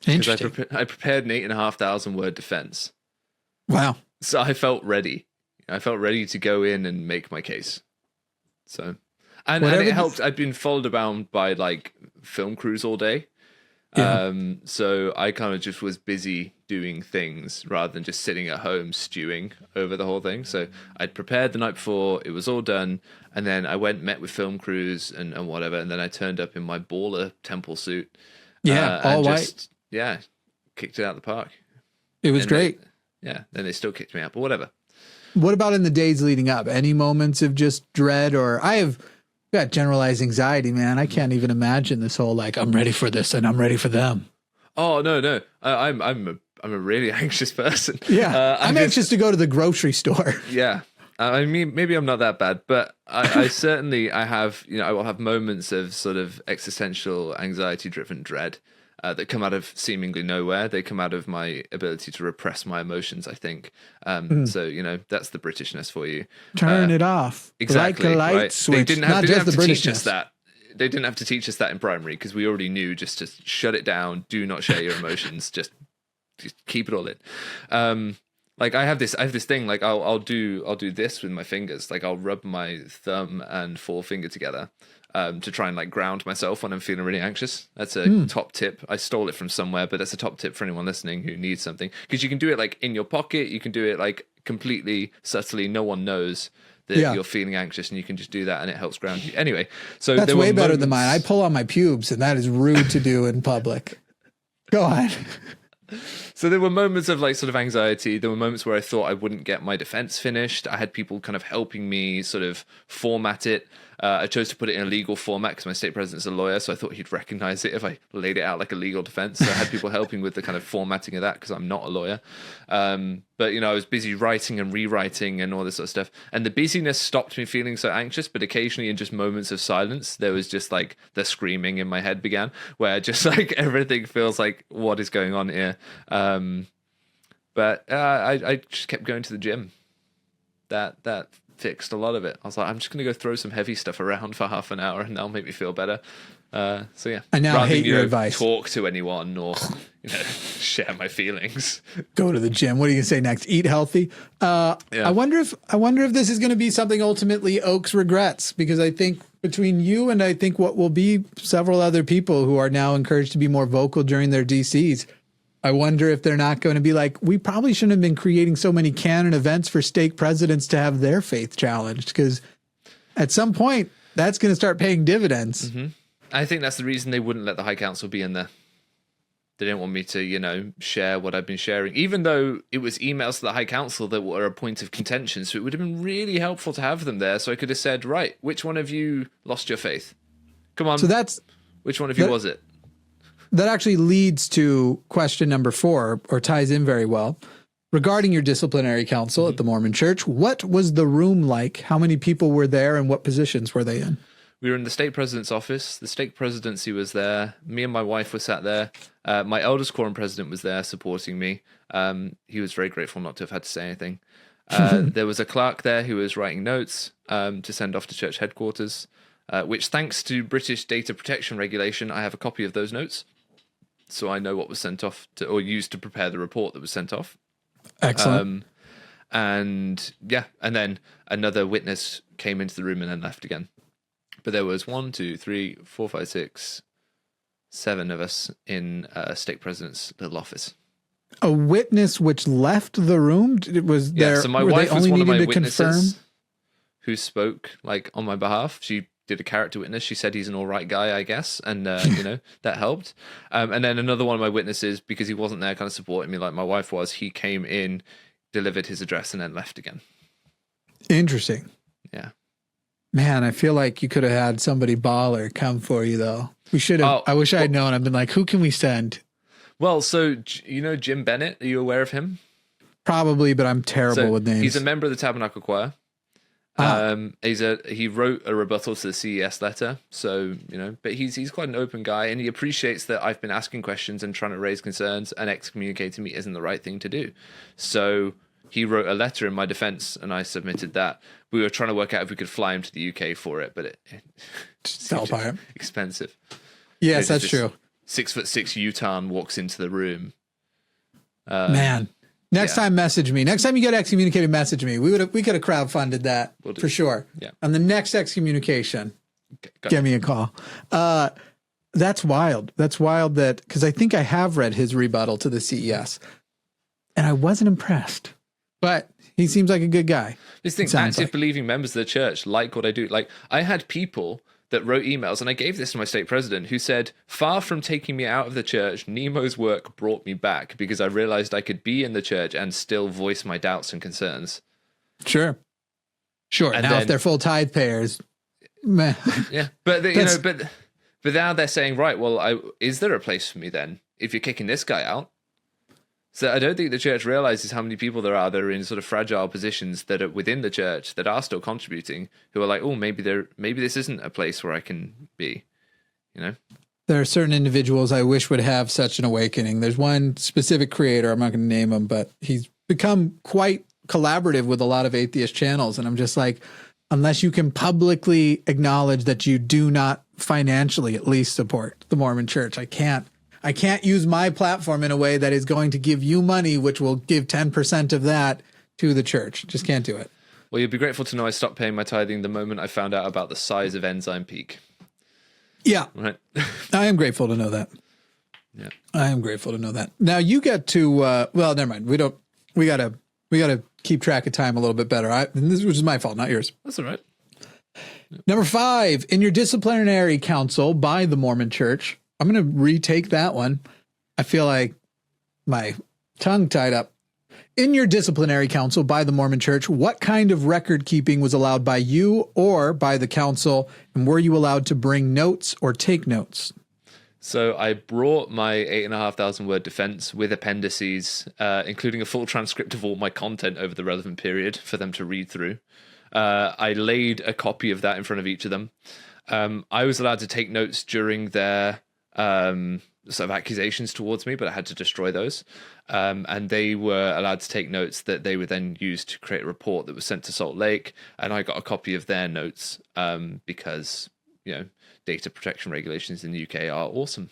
Interesting. Because I prepared an 8,500 word defense. Wow. So I felt ready. I felt ready to go in and make my case. So, and it helped. I'd been followed around by like film crews all day. Yeah. So I kind of just was busy doing things rather than just sitting at home stewing over the whole thing. So I'd prepared the night before, it was all done, and then I met with film crews and whatever, and then I turned up in my baller temple suit. Yeah, all white. Yeah, kicked it out of the park. It was great. Then they still kicked me out, but whatever. What about in the days leading up? Any moments of just dread? Or I've got generalized anxiety, man. I can't even imagine this whole like, I'm ready for this and I'm ready for them. Oh, no. I'm a really anxious person. Yeah, I'm anxious to go to the grocery store. Yeah. I mean, maybe I'm not that bad, but I certainly, I will have moments of sort of existential anxiety-driven dread that come out of seemingly nowhere. They come out of my ability to repress my emotions, I think. So, that's the Britishness for you. Turn it off. Exactly. Like a light right? switch. They didn't have to teach us that. They didn't have to teach us that in primary because we already knew just to shut it down, do not share your emotions, just keep it all in. Like I have this thing, like I'll do this with my fingers. Like I'll rub my thumb and forefinger together to try and like ground myself when I'm feeling really anxious. That's a top tip. I stole it from somewhere, but that's a top tip for anyone listening who needs something. Because you can do it like in your pocket. You can do it like completely subtly. No one knows that you're feeling anxious, and you can just do that and it helps ground you. Anyway, so that's way better than mine. I pull on my pubes and that is rude to do in public. Go on. So there were moments of like sort of anxiety. There were moments where I thought I wouldn't get my defense finished. I had people kind of helping me sort of format it. I chose to put it in a legal format because my state president's a lawyer, so I thought he'd recognize it if I laid it out like a legal defense. So I had people helping with the kind of formatting of that because I'm not a lawyer. But, I was busy writing and rewriting and all this sort of stuff. And the busyness stopped me feeling so anxious, but occasionally in just moments of silence, there was just like the screaming in my head began, where just like everything feels like, what is going on here? But I just kept going to the gym. That fixed a lot of it. I was like, I'm just going to go throw some heavy stuff around for half an hour and that'll make me feel better. So yeah. I now hate your advice. Talk to anyone or share my feelings. Go to the gym. What are you going to say next? Eat healthy. I wonder if this is going to be something ultimately Oaks regrets, because I think between you and I think what will be several other people who are now encouraged to be more vocal during their DCs, I wonder if they're not going to be like, we probably shouldn't have been creating so many canon events for stake presidents to have their faith challenged, because at some point that's going to start paying dividends. Mm-hmm. I think that's the reason they wouldn't let the High Council be in there. They didn't want me to, share what I've been sharing, even though it was emails to the High Council that were a point of contention. So it would have been really helpful to have them there. So I could have said, right, which one of you lost your faith? Come on. So which one of you was it? That actually leads to question number 4, or ties in very well. Regarding your disciplinary council at the Mormon Church, what was the room like? How many people were there and what positions were they in? We were in the stake president's office. The stake presidency was there. Me and my wife were sat there. My eldest quorum president was there supporting me. He was very grateful not to have had to say anything. There was a clerk there who was writing notes to send off to church headquarters, which, thanks to British data protection regulation, I have a copy of those notes. So I know what was sent off or used to prepare the report that was sent off. Excellent. And then another witness came into the room and then left again. But there was 1, 2, 3, 4, 5, 6, 7 of us in stake president's little office. A witness which left the room? So my wife was one of my witnesses who spoke like on my behalf. She did a character witness. She said he's an all right guy, I guess. And, that helped. And then another one of my witnesses, because he wasn't there kind of supporting me like my wife was, he came in, delivered his address, and then left again. Interesting. Yeah. Man, I feel like you could have had somebody baller come for you, though. We should have. I wish I had known. I've been like, who can we send? Well, so, Jim Bennett? Are you aware of him? Probably, but I'm terrible with names. He's a member of the Tabernacle Choir. He wrote a rebuttal to the CES letter, so but he's quite an open guy, and he appreciates that I've been asking questions and trying to raise concerns, and excommunicating me isn't the right thing to do. So he wrote a letter in my defense, and I submitted that. We were trying to work out if we could fly him to the UK for it, but it fell apart. Expensive. Yes, that's true. 6'6" Utah walks into the room. Man. Next time, message me. Next time you get excommunicated, message me. We could have crowdfunded that for sure. Yeah. On the next excommunication, give me a call. That's wild. That's wild because I think I have read his rebuttal to the CES, and I wasn't impressed. But he seems like a good guy. This thing, active believing members of the church like what I do. Like, I had people that wrote emails, and I gave this to my state president, who said, far from taking me out of the church, Nemo's work brought me back because I realized I could be in the church and still voice my doubts and concerns. Sure. And now, if they're full tithe payers, meh. Yeah, but but now they're saying, right, well, is there a place for me then if you're kicking this guy out? So I don't think the church realizes how many people there are that are in sort of fragile positions that are within the church that are still contributing, who are like, oh, maybe this isn't a place where I can be, There are certain individuals I wish would have such an awakening. There's one specific creator, I'm not going to name him, but he's become quite collaborative with a lot of atheist channels. And I'm just like, unless you can publicly acknowledge that you do not financially at least support the Mormon church, I can't use my platform in a way that is going to give you money, which will give 10% of that to the church. Just can't do it. Well, you'd be grateful to know I stopped paying my tithing the moment I found out about the size of Enzyme Peak. Yeah. Right. I am grateful to know that. Yeah. I am grateful to know that. Now you get to, well, never mind. We gotta keep track of time a little bit better. Which is my fault, not yours. That's all right. Number 5, in your disciplinary counsel by the Mormon church, I'm going to retake that one. I feel like my tongue tied up. In your disciplinary counsel by the Mormon church, what kind of record keeping was allowed by you or by the council? And were you allowed to bring notes or take notes? So I brought my 8,500 word defense with appendices, including a full transcript of all my content over the relevant period for them to read through. I laid a copy of that in front of each of them. I was allowed to take notes during their sort of accusations towards me, but I had to destroy those. And they were allowed to take notes that they would then use to create a report that was sent to Salt Lake. And I got a copy of their notes because, data protection regulations in the UK are awesome.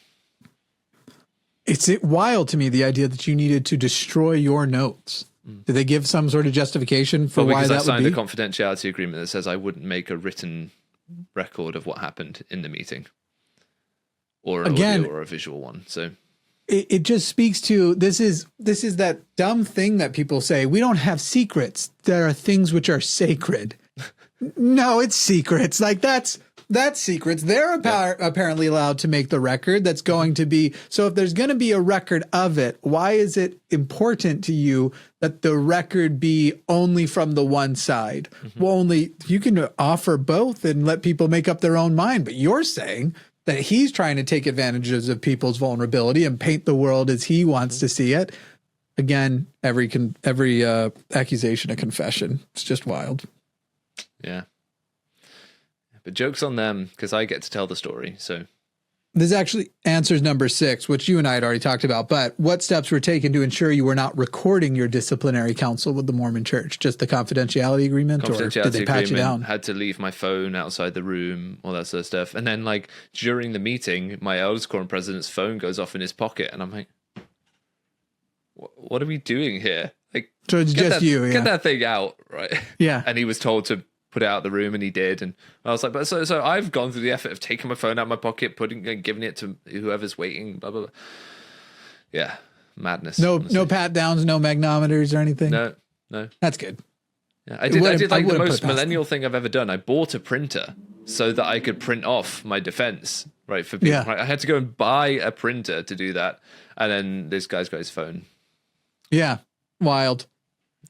It's wild to me, the idea that you needed to destroy your notes. Did they give some sort of justification for why that would be? Because I signed a confidentiality agreement that says I wouldn't make a written record of what happened in the meeting. Or an audio or a visual one. So it just speaks to this is that dumb thing that people say, we don't have secrets. There are things which are sacred. No, it's secrets. Like that's secrets. They're apparently allowed to make the record that's going to be. So if there's going to be a record of it, why is it important to you that the record be only from the one side? Mm-hmm. Well, you can offer both and let people make up their own mind. But you're saying that he's trying to take advantages of people's vulnerability and paint the world as he wants to see it. Again, every accusation a confession. It's just wild. Yeah. But joke's on them because I get to tell the story. So this actually answers number 6, which you and I had already talked about. But what steps were taken to ensure you were not recording your disciplinary counsel with the Mormon church? Just the confidentiality agreement, or did they pat you down? Had to leave my phone outside the room, all that sort of stuff. And then, like, during the meeting, my eldest quorum president's phone goes off in his pocket, and I'm like, "What are we doing here?" Like, so it's just you, get that thing out, right? Yeah. And he was told to put it out of the room, and he did. And I was like, but so I've gone through the effort of taking my phone out of my pocket, giving it to whoever's waiting, blah blah blah. Yeah, madness. No pat downs, no magnometers or anything. No. That's good. Yeah, I did like the most millennial thing I've ever done. I bought a printer so that I could print off my defense, right, for people. Yeah. Right? I had to go and buy a printer to do that, and then this guy's got his phone. Yeah, wild.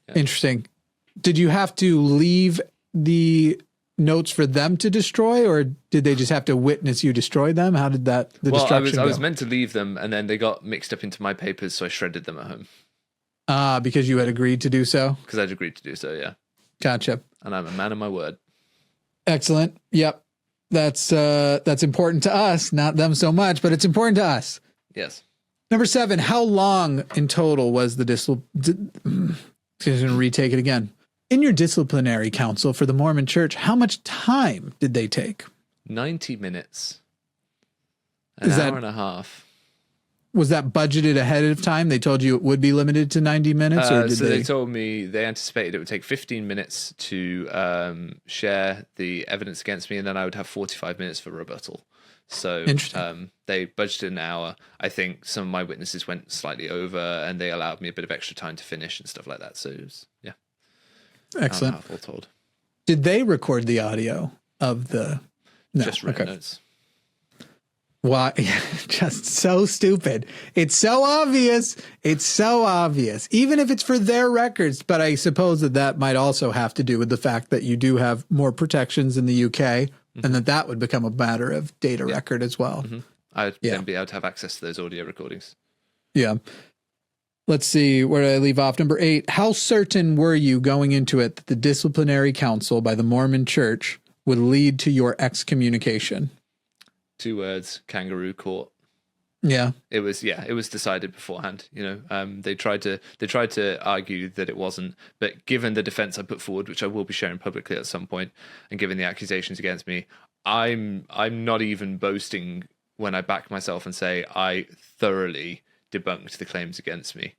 Yeah. Interesting. Did you have to leave the notes for them to destroy, or did they just have to witness you destroy them? How did destruction go? I was meant to leave them, and then they got mixed up into my papers, so I shredded them at home. Because you had agreed to do so? Because I'd agreed to do so, yeah. Gotcha. And I'm a man of my word. Excellent. Yep. That's important to us, not them so much, but it's important to us. Yes. Number 7, how long in total was the retake it again. In your disciplinary council for the Mormon Church, how much time did they take? 90 minutes. An hour and a half. Was that budgeted ahead of time? They told you it would be limited to 90 minutes? Or did they told me they anticipated it would take 15 minutes to share the evidence against me, and then I would have 45 minutes for rebuttal. So they budgeted an hour. I think some of my witnesses went slightly over, and they allowed me a bit of extra time to finish and stuff like that. So it was, excellent. Half all told. Did they record the audio of the... No. Just written notes. Why? Just so stupid. It's so obvious. It's so obvious, even if it's for their records. But I suppose that might also have to do with the fact that you do have more protections in the UK, and that would become a matter of data record as well. I'd then be able to have access to those audio recordings. Yeah. Let's see. Where did I leave off? Number 8. How certain were you going into it that the disciplinary council by the Mormon Church would lead to your excommunication? 2 words: kangaroo court. Yeah. It was decided beforehand. They tried to argue that it wasn't, but given the defense I put forward, which I will be sharing publicly at some point, and given the accusations against me, I'm not even boasting when I back myself and say I thoroughly debunked the claims against me.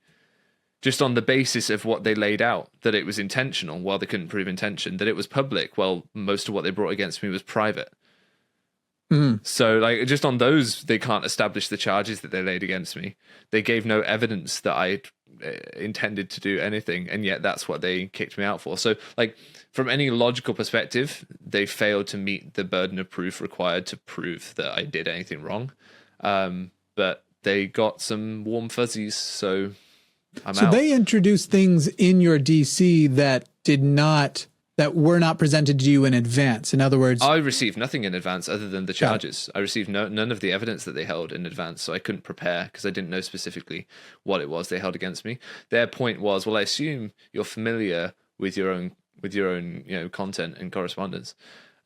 Just on the basis of what they laid out, that it was intentional, while they couldn't prove intention, that it was public, well, most of what they brought against me was private. So, just on those, they can't establish the charges that they laid against me. They gave no evidence that I intended to do anything, and yet that's what they kicked me out for. So, from any logical perspective, they failed to meet the burden of proof required to prove that I did anything wrong. But they got some warm fuzzies, so I'm out. So they introduced things in your DC that were not presented to you in advance. In other words, I received nothing in advance other than the charges. I received none of the evidence that they held in advance, so I couldn't prepare because I didn't know specifically what it was they held against me. Their point was, well, I assume you're familiar with your own content and correspondence.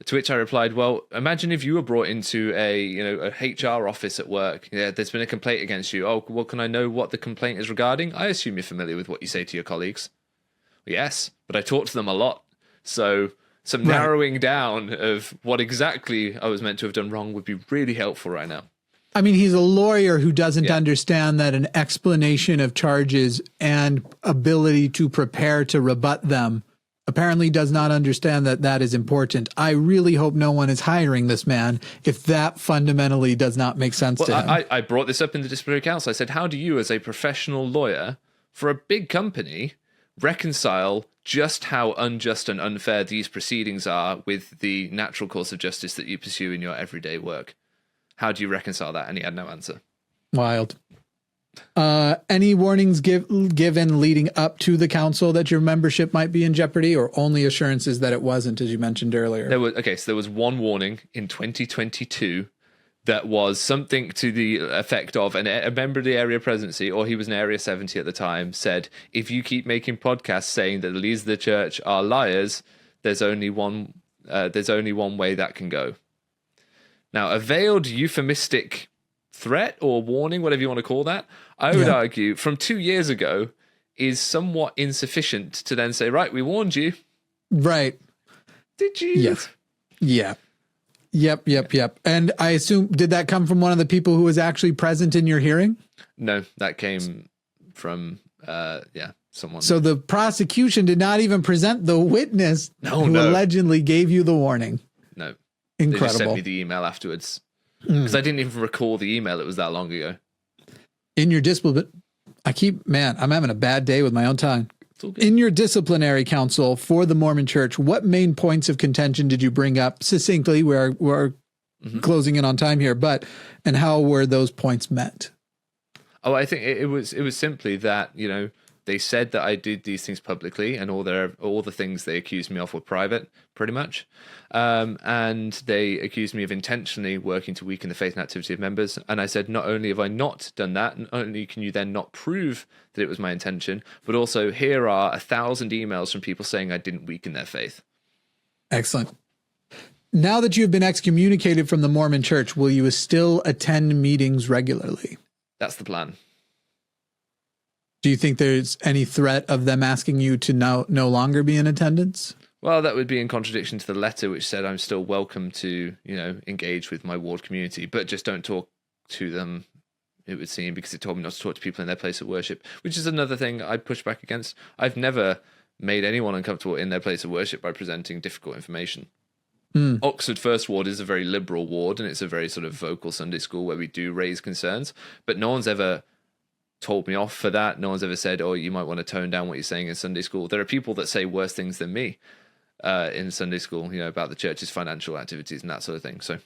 To which I replied, well, imagine if you were brought into a HR office at work. Yeah, there's been a complaint against you. Oh, well, can I know what the complaint is regarding? I assume you're familiar with what you say to your colleagues. Yes, but I talk to them a lot. So some narrowing down of what exactly I was meant to have done wrong would be really helpful right now. I mean, he's a lawyer who doesn't understand that an explanation of charges and ability to prepare to rebut them apparently does not understand that is important. I really hope no one is hiring this man if that fundamentally does not make sense to him. I brought this up in the disciplinary council. I said, how do you, as a professional lawyer for a big company, reconcile just how unjust and unfair these proceedings are with the natural course of justice that you pursue in your everyday work? How do you reconcile that? And he had no answer. Wild. Any warnings given leading up to the council that your membership might be in jeopardy, or only assurances that it wasn't, as you mentioned earlier? There was one warning in 2022 that was something to the effect of a member of the area presidency, or he was in Area 70 at the time, said, if you keep making podcasts saying that the leaders of the church are liars, there's only one way that can go. Now, a veiled euphemistic threat or warning, whatever you want to call that, I would argue from 2 years ago is somewhat insufficient to then say, right, we warned you. Right. Did you? Yes. Yeah. Yep. And I assume, did that come from one of the people who was actually present in your hearing? No, that came from, someone. So the prosecution did not even present the witness who allegedly gave you the warning. No. Incredible. They just sent me the email afterwards. Because I didn't even recall the email. It was that long ago. In your discipline, I'm having a bad day with my own tongue. In your disciplinary council for the Mormon Church, what main points of contention did you bring up succinctly? We're closing in on time here, and how were those points met? Oh, I think it was simply that, They said that I did these things publicly, and all the things they accused me of were private, pretty much. And they accused me of intentionally working to weaken the faith and activity of members. And I said, not only have I not done that, not only can you then not prove that it was my intention, but also here are 1,000 emails from people saying I didn't weaken their faith. Excellent. Now that you've been excommunicated from the Mormon Church, will you still attend meetings regularly? That's the plan. Do you think there's any threat of them asking you to no longer be in attendance? Well, that would be in contradiction to the letter, which said I'm still welcome to, engage with my ward community, but just don't talk to them, it would seem, because it told me not to talk to people in their place of worship, which is another thing I push back against. I've never made anyone uncomfortable in their place of worship by presenting difficult information. Oxford First Ward is a very liberal ward, and it's a very sort of vocal Sunday school where we do raise concerns, but no one's ever told me off for that. No one's ever said, oh, you might want to tone down what you're saying in Sunday school. There are people that say worse things than me in Sunday school, about the church's financial activities and that sort of thing. So,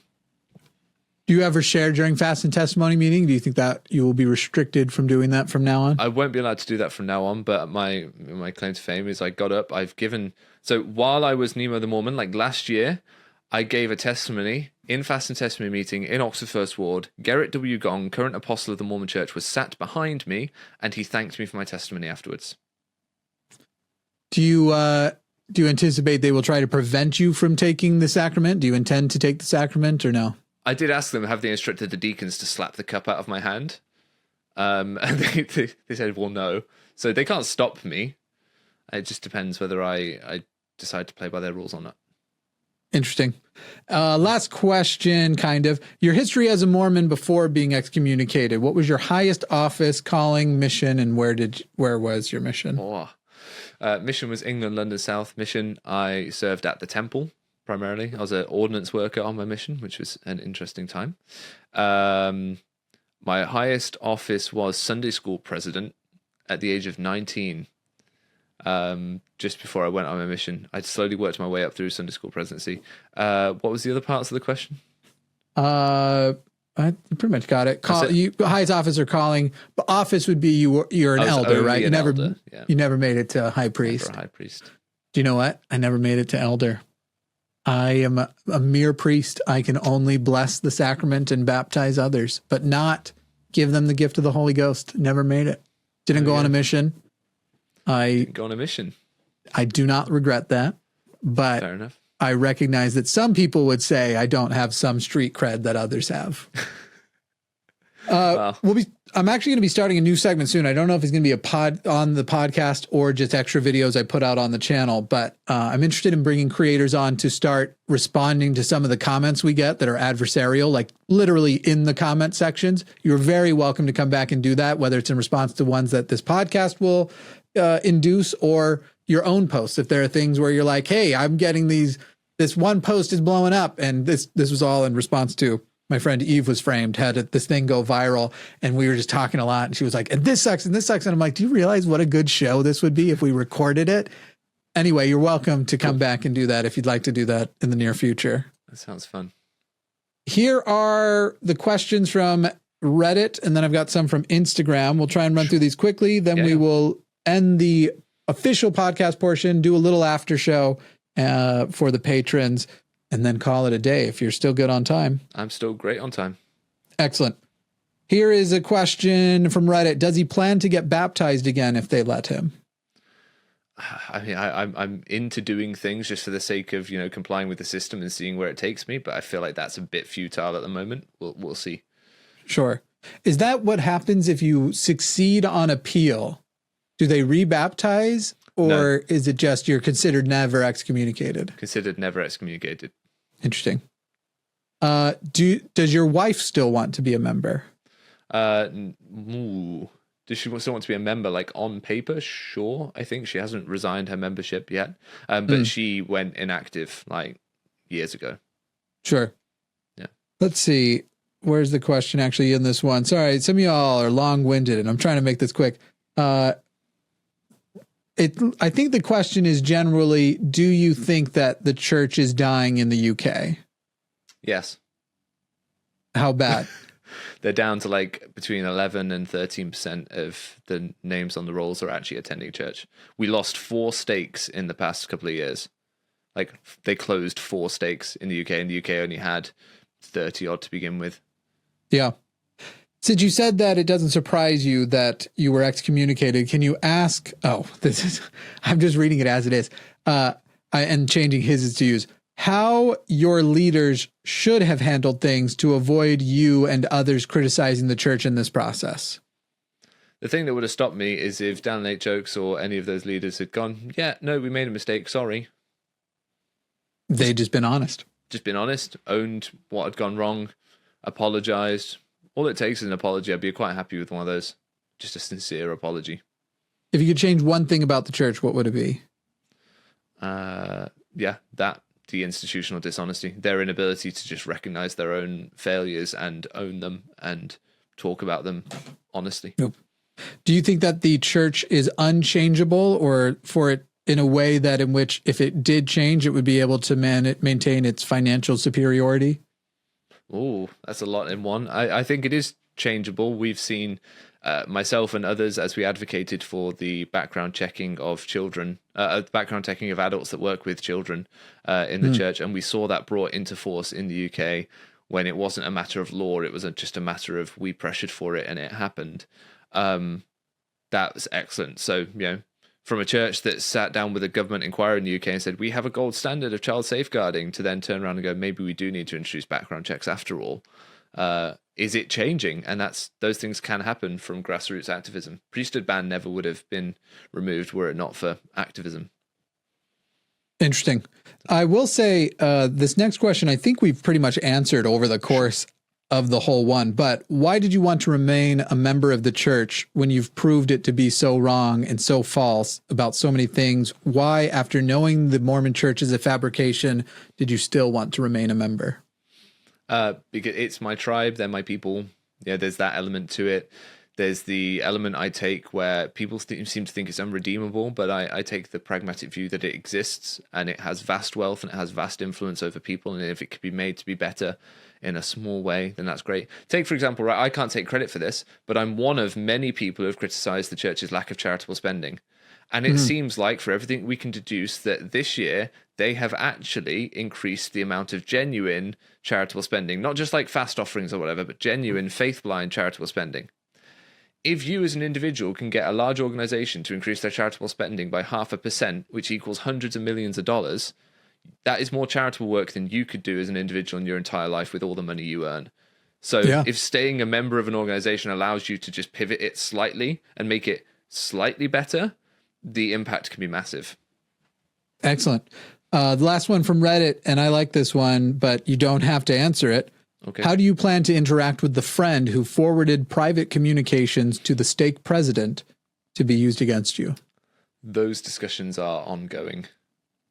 do you ever share during fast and testimony meeting? Do you think that you will be restricted from doing that from now on? I won't be allowed to do that from now on, but my claim to fame is I got up, so while I was Nemo the Mormon, like last year, I gave a testimony in fast and testimony meeting in Oxford First Ward. Gerrit W. Gong, current apostle of the Mormon Church, was sat behind me, and he thanked me for my testimony afterwards. Do you anticipate they will try to prevent you from taking the sacrament? Do you intend to take the sacrament or no? I did ask them, have they instructed the deacons to slap the cup out of my hand? And they said, well, no. So they can't stop me. It just depends whether I decide to play by their rules or not. Interesting. Last question, kind of. Your history as a Mormon before being excommunicated. What was your highest office, calling, mission, and where was your mission? Mission was England, London South. Mission, I served at the temple, primarily. I was an ordnance worker on my mission, which was an interesting time. My highest office was Sunday school president at the age of 19. Just before I went on my mission. I'd slowly worked my way up through Sunday school presidency. What was the other parts of the question? I pretty much got it. Highest office or calling. But office would be you're an elder, right? You never made it to high priest. Never a high priest. Do you know what? I never made it to elder. I am a mere priest. I can only bless the sacrament and baptize others, but not give them the gift of the Holy Ghost. Never made it. Didn't go on a mission. Go on a mission. I do not regret that, but fair enough. I recognize that some people would say I don't have some street cred that others have. I'm actually going to be starting a new segment soon. I don't know if it's going to be a pod on the podcast or just extra videos I put out on the channel, but I'm interested in bringing creators on to start responding to some of the comments we get that are adversarial, like literally in the comment sections. You're very welcome to come back and do that, whether it's in response to ones that this podcast will induce or your own posts. If there are things where you're like, hey, I'm getting this one post is blowing up, and this was all in response to my friend Eve was framed, had this thing go viral, and we were just talking a lot, and she was like, and this sucks, and this sucks. And I'm like, do you realize what a good show this would be if we recorded it? Anyway, you're welcome to come back and do that if you'd like to do that in the near future. That sounds fun. Here are the questions from Reddit, and then I've got some from Instagram. We'll try and run through these quickly. Then we will end the official podcast portion, do a little after show for the patrons, and then call it a day if you're still good on time. I'm still great on time. Excellent. Here is a question from Reddit. Does he plan to get baptized again if they let him? I mean, I'm into doing things just for the sake of, complying with the system and seeing where it takes me, but I feel like that's a bit futile at the moment. We'll see. Sure. Is that what happens if you succeed on appeal? Do they rebaptize, or is it just you're considered never excommunicated? Considered never excommunicated. Interesting. Does your wife still want to be a member? Does she still want to be a member, like on paper? Sure. I think she hasn't resigned her membership yet, but she went inactive like years ago. Sure. Yeah. Let's see. Where's the question actually in this one? Sorry, some of y'all are long-winded, and I'm trying to make this quick. I think the question is generally, do you think that the church is dying in the UK? Yes. How bad? They're down to like between 11 and 13% of the names on the rolls are actually attending church. We lost 4 stakes in the past couple of years. Like they closed 4 stakes in the UK, and the UK only had 30 odd to begin with. Yeah. Since you said that it doesn't surprise you that you were excommunicated, can you ask, I'm just reading it as it is, and changing his to use, how your leaders should have handled things to avoid you and others criticizing the church in this process? The thing that would have stopped me is if Dan Late Jokes or any of those leaders had gone, yeah, no, we made a mistake, sorry. They'd just been honest. Just been honest, owned what had gone wrong, apologized. All it takes is an apology. I'd be quite happy with one of those. Just a sincere apology. If you could change one thing about the church, what would it be? The institutional dishonesty, their inability to just recognize their own failures and own them and talk about them honestly. Nope. Do you think that the church is unchangeable, or for it in a way that in which if it did change, it would be able to maintain its financial superiority? Oh, that's a lot in one. I think it is changeable. We've seen myself and others, as we advocated for the background checking of children, background checking of adults that work with children in the church, and we saw that brought into force in the UK when it wasn't a matter of law, it was just a matter of we pressured for it and it happened. That was excellent. So, from a church that sat down with a government inquiry in the UK and said, we have a gold standard of child safeguarding, to then turn around and go, maybe we do need to introduce background checks after all. Is it changing? And those things can happen from grassroots activism. Priesthood ban never would have been removed were it not for activism. Interesting. I will say this next question, I think we've pretty much answered over the course of the whole one, but why did you want to remain a member of the church when you've proved it to be so wrong and so false about so many things? Why, after knowing the Mormon church is a fabrication, did you still want to remain a member? Because it's my tribe, they're my people. Yeah, there's that element to it. There's the element I take where people seem to think it's unredeemable, but I take the pragmatic view that it exists and it has vast wealth and it has vast influence over people. And if it could be made to be better in a small way, then that's great. Take, for example, right, I can't take credit for this, but I'm one of many people who have criticized the church's lack of charitable spending. And it seems like, for everything we can deduce, that this year they have actually increased the amount of genuine charitable spending, not just like fast offerings or whatever, but genuine faith-blind charitable spending. If you as an individual can get a large organization to increase their charitable spending by 0.5%, which equals hundreds of millions of dollars, that is more charitable work than you could do as an individual in your entire life with all the money you earn. So if staying a member of an organization allows you to just pivot it slightly and make it slightly better, the impact can be massive. Excellent. The last one from Reddit, and I like this one, but you don't have to answer it. Okay. How do you plan to interact with the friend who forwarded private communications to the stake president to be used against you? Those discussions are ongoing.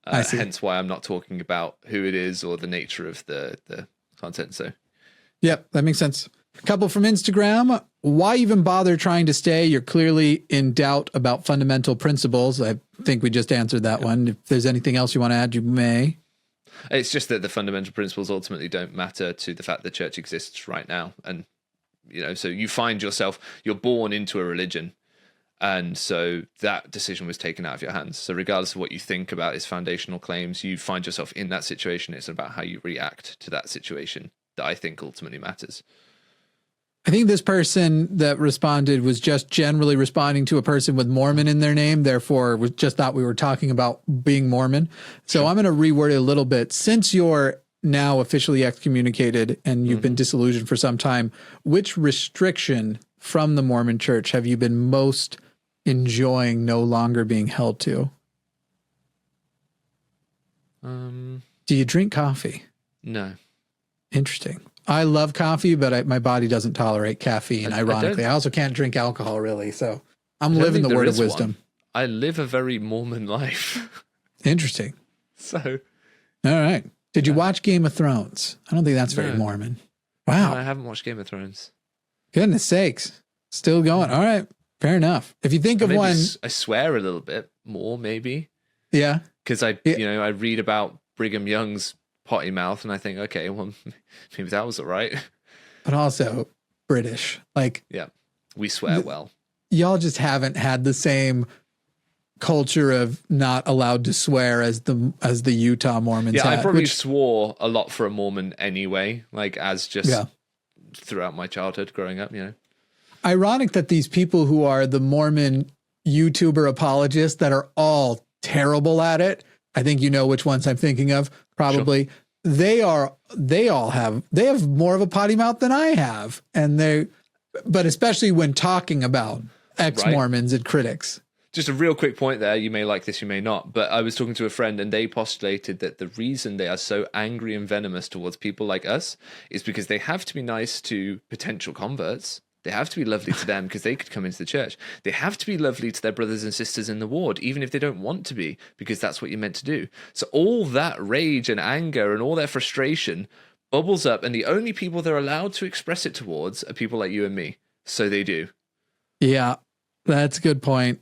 I see. Hence why I'm not talking about who it is or the nature of the content. So, yep, that makes sense. A couple from Instagram. Why even bother trying to stay? You're clearly in doubt about fundamental principles. I think we just answered that one. If there's anything else you want to add, you may. It's just that the fundamental principles ultimately don't matter to the fact the church exists right now. And, so you find yourself, you're born into a religion. And so that decision was taken out of your hands. So regardless of what you think about its foundational claims, you find yourself in that situation. It's about how you react to that situation that I think ultimately matters. I think this person that responded was just generally responding to a person with Mormon in their name. Therefore, we just thought we were talking about being Mormon. So I'm going to reword it a little bit. Since you're now officially excommunicated and you've been disillusioned for some time, which restriction from the Mormon church have you been most enjoying no longer being held to? Do you drink coffee? No. Interesting. I love coffee, but my body doesn't tolerate caffeine, ironically. I also can't drink alcohol, really. So I'm living the word of wisdom. I live a very Mormon life. Interesting. So. All right. Did you watch Game of Thrones? I don't think that's very Mormon. Wow. No, I haven't watched Game of Thrones. Goodness sakes. Still going. All right. Fair enough. If you think of one. I swear a little bit more, maybe. Yeah. Because I read about Brigham Young's potty mouth and I think, okay, well, maybe that was all right. But also, British. Like, yeah, we swear well. Y'all just haven't had the same culture of not allowed to swear as the Utah Mormons had. I probably swore a lot for a Mormon anyway, like as just throughout my childhood growing up, you know. Ironic that these people who are the Mormon YouTuber apologists that are all terrible at it, I think you know which ones I'm thinking of, probably. Sure. They have more of a potty mouth than I have. But especially when talking about ex-Mormons and critics. Just a real quick point there. You may like this, you may not. But I was talking to a friend and they postulated that the reason they are so angry and venomous towards people like us is because they have to be nice to potential converts. They have to be lovely to them because they could come into the church. They have to be lovely to their brothers and sisters in the ward, even if they don't want to be, because that's what you're meant to do. So all that rage and anger and all their frustration bubbles up, and the only people they're allowed to express it towards are people like you and me. So they do. Yeah, that's a good point.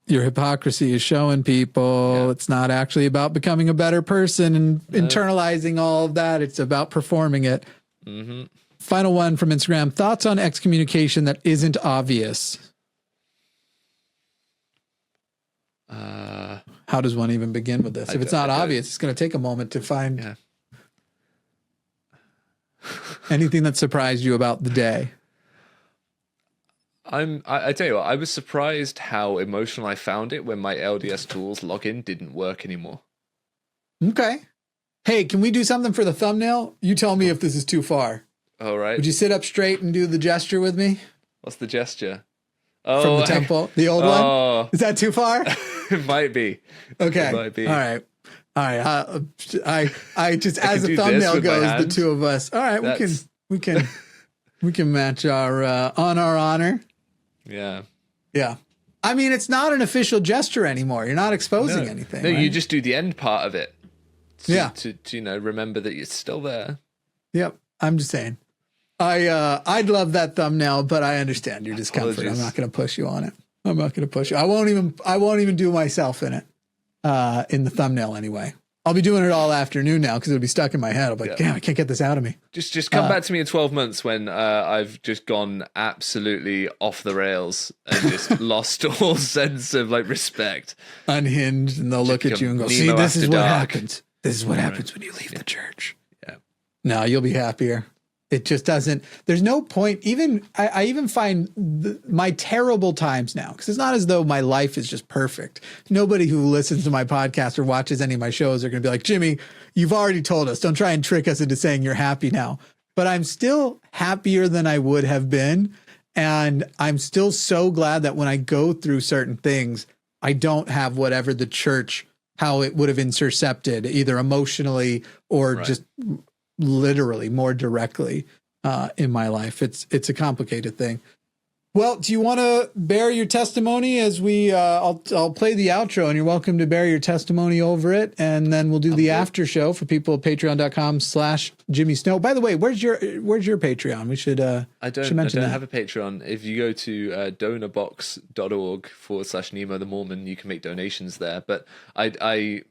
Your hypocrisy is showing people it's not actually about becoming a better person and internalizing all of that. It's about performing it. Mm-hmm. Final one from Instagram. Thoughts on excommunication that isn't obvious? How does one even begin with this? If it's not obvious, it's going to take a moment to find anything that surprised you about the day. I tell you what, I was surprised how emotional I found it when my LDS Tools login didn't work anymore. Okay. Hey, can we do something for the thumbnail? You tell me if this is too far. All right. Would you sit up straight and do the gesture with me? What's the gesture? Oh, from the temple, the old one. Is that too far? It might be. Okay. It might be. All right. I just as the thumbnail goes, the two of us. All right, we can match our on our honor. Yeah. Yeah. I mean, it's not an official gesture anymore. You're not exposing anything. No, right? You just do the end part of it. To remember that you're still there. Yep. I'm just saying. I'd love that thumbnail, but I understand your discomfort. I'm not going to push you on it. I'm not going to push you. I won't even do myself in it. In the thumbnail anyway. I'll be doing it all afternoon now because it'll be stuck in my head. I'll be like, damn, I can't get this out of me. Just come back to me in 12 months when I've just gone absolutely off the rails and just lost all sense of like respect. Unhinged, and they'll look at you and go, see, this is what happens. This is what happens when you leave the church. Yeah. No, you'll be happier. It just doesn't, there's no point. Even, I even find my terrible times now, because it's not as though my life is just perfect. Nobody who listens to my podcast or watches any of my shows are going to be like, Jimmy, you've already told us, don't try and trick us into saying you're happy now. But I'm still happier than I would have been. And I'm still so glad that when I go through certain things, I don't have whatever the church, how it would have intercepted, either emotionally or just literally more directly in my life. It's a complicated thing. Well, do you want to bear your testimony as we I'll play the outro, and you're welcome to bear your testimony over it, and then we'll do the after show for people at patreon.com/Jimmy Snow. By the way, where's your Patreon? We should I don't have a Patreon. If you go to donorbox.org/Nemo the Mormon, you can make donations there. But I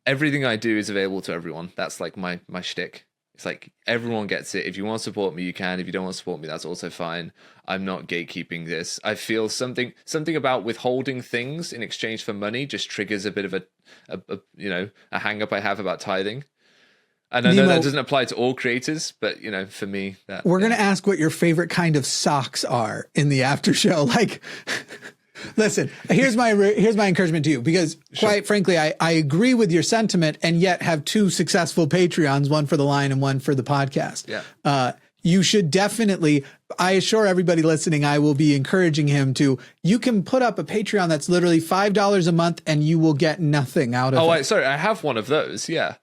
everything I do is available to everyone. That's like my shtick. It's like everyone gets it. If you want to support me, you can. If you don't want to support me, that's also fine. I'm not gatekeeping this. I feel something about withholding things in exchange for money just triggers a bit of a hang up I have about tithing. And I know that doesn't apply to all creators, but for me, that we're gonna ask what your favorite kind of socks are in the after show. Like, listen, here's my encouragement to you, because quite frankly, I agree with your sentiment, and yet have two successful Patreons, one for the line and one for the podcast. Yeah. You should definitely, I assure everybody listening, I will be encouraging him to, you can put up a Patreon that's literally $5 a month and you will get nothing out of it. Oh, sorry, I have one of those. Yeah.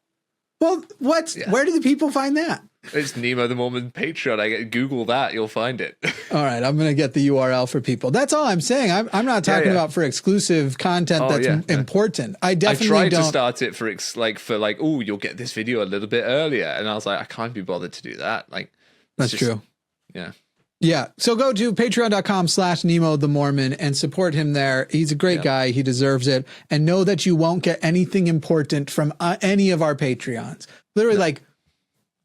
Well, where do the people find that? It's Nemo the Mormon Patreon. Google that, you'll find it. All right, I'm going to get the URL for people. That's all I'm saying. I'm not talking about for exclusive content that's important. I definitely to start it for you'll get this video a little bit earlier, and I was like, I can't be bothered to do that. Like, that's true. Yeah. Yeah. So go to patreon.com/Nemo the Mormon and support him there. He's a great guy. He deserves it. And know that you won't get anything important from any of our Patreons. Literally,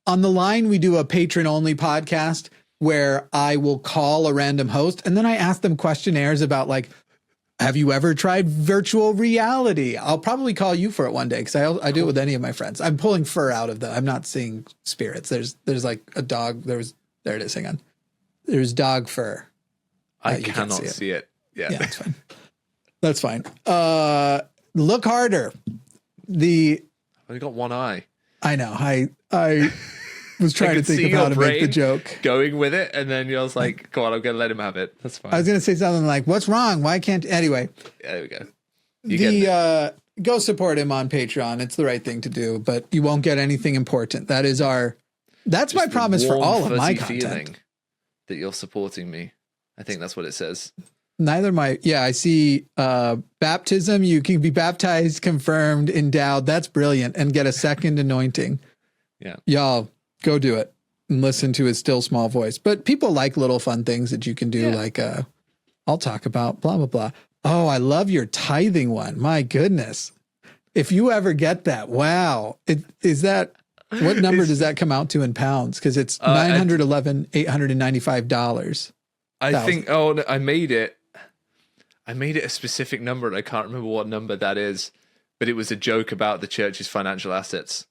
On the line, we do a patron-only podcast where I will call a random host, and then I ask them questionnaires about, like, have you ever tried virtual reality? I'll probably call you for it one day because I do it with any of my friends. I'm pulling fur out of them. I'm not seeing spirits. There's like a dog. There it is. Hang on. There's dog fur. I cannot see it. Yeah, that's fine. That's fine. Look harder. I've only got one eye. I know. I was trying to think of how to make the joke. Going with it, and then you was like, "Go on, I'm going to let him have it." That's fine. I was going to say something like, "What's wrong? Why can't?" Anyway, there we go. Go support him on Patreon. It's the right thing to do, but you won't get anything important. That's just my promise for all of my content. Feeling that you're supporting me. I think that's what it says. I see baptism. You can be baptized, confirmed, endowed. That's brilliant. And get a second anointing. Yeah. Y'all go do it and listen to his still small voice. But people like little fun things that you can do. Yeah. Like, I'll talk about blah, blah, blah. Oh, I love your tithing one. My goodness. If you ever get that, wow. What number does that come out to in pounds? Because it's $895. I think, I made it. I made it a specific number, and I can't remember what number that is, but it was a joke about the church's financial assets.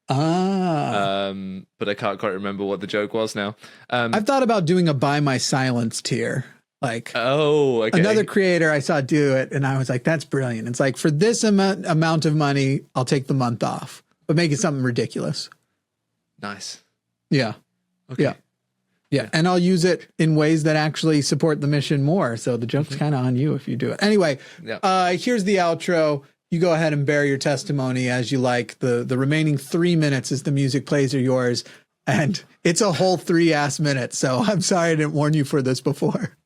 But I can't quite remember what the joke was now. I've thought about doing a buy my silence tier. Like, okay. Another creator I saw do it, and I was like, that's brilliant. It's like, for this amount of money, I'll take the month off, but make it something ridiculous. Nice. Yeah. Okay. Yeah, and I'll use it in ways that actually support the mission more. So the joke's kind of on you if you do it. Anyway, here's the outro. You go ahead and bear your testimony as you like. The remaining 3 minutes as the music plays are yours. And it's a whole 3 minutes. So I'm sorry I didn't warn you for this before.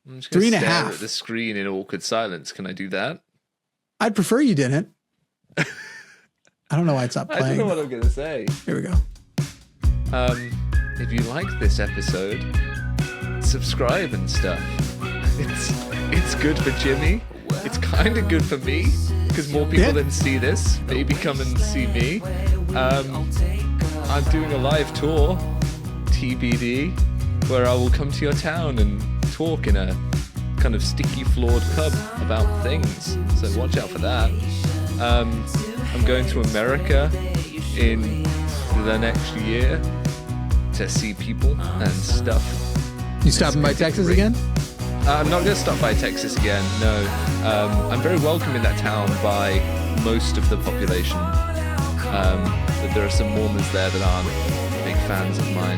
I'm just 3.5. At the screen in awkward silence. Can I do that? I'd prefer you didn't. I don't know why it's not playing. I don't know what I'm going to say. Here we go. If you liked this episode, subscribe and stuff. It's good for Jimmy. It's kind of good for me because more people then see this. Maybe come and see me. I'm doing a live tour, TBD, where I will come to your town and talk in a kind of sticky floored pub about things. So watch out for that. I'm going to America in the next year to see people and stuff. You stopping by Texas again? I'm not going to stop by Texas again, no. I'm very welcome in that town by most of the population. But there are some Mormons there that aren't big fans of mine.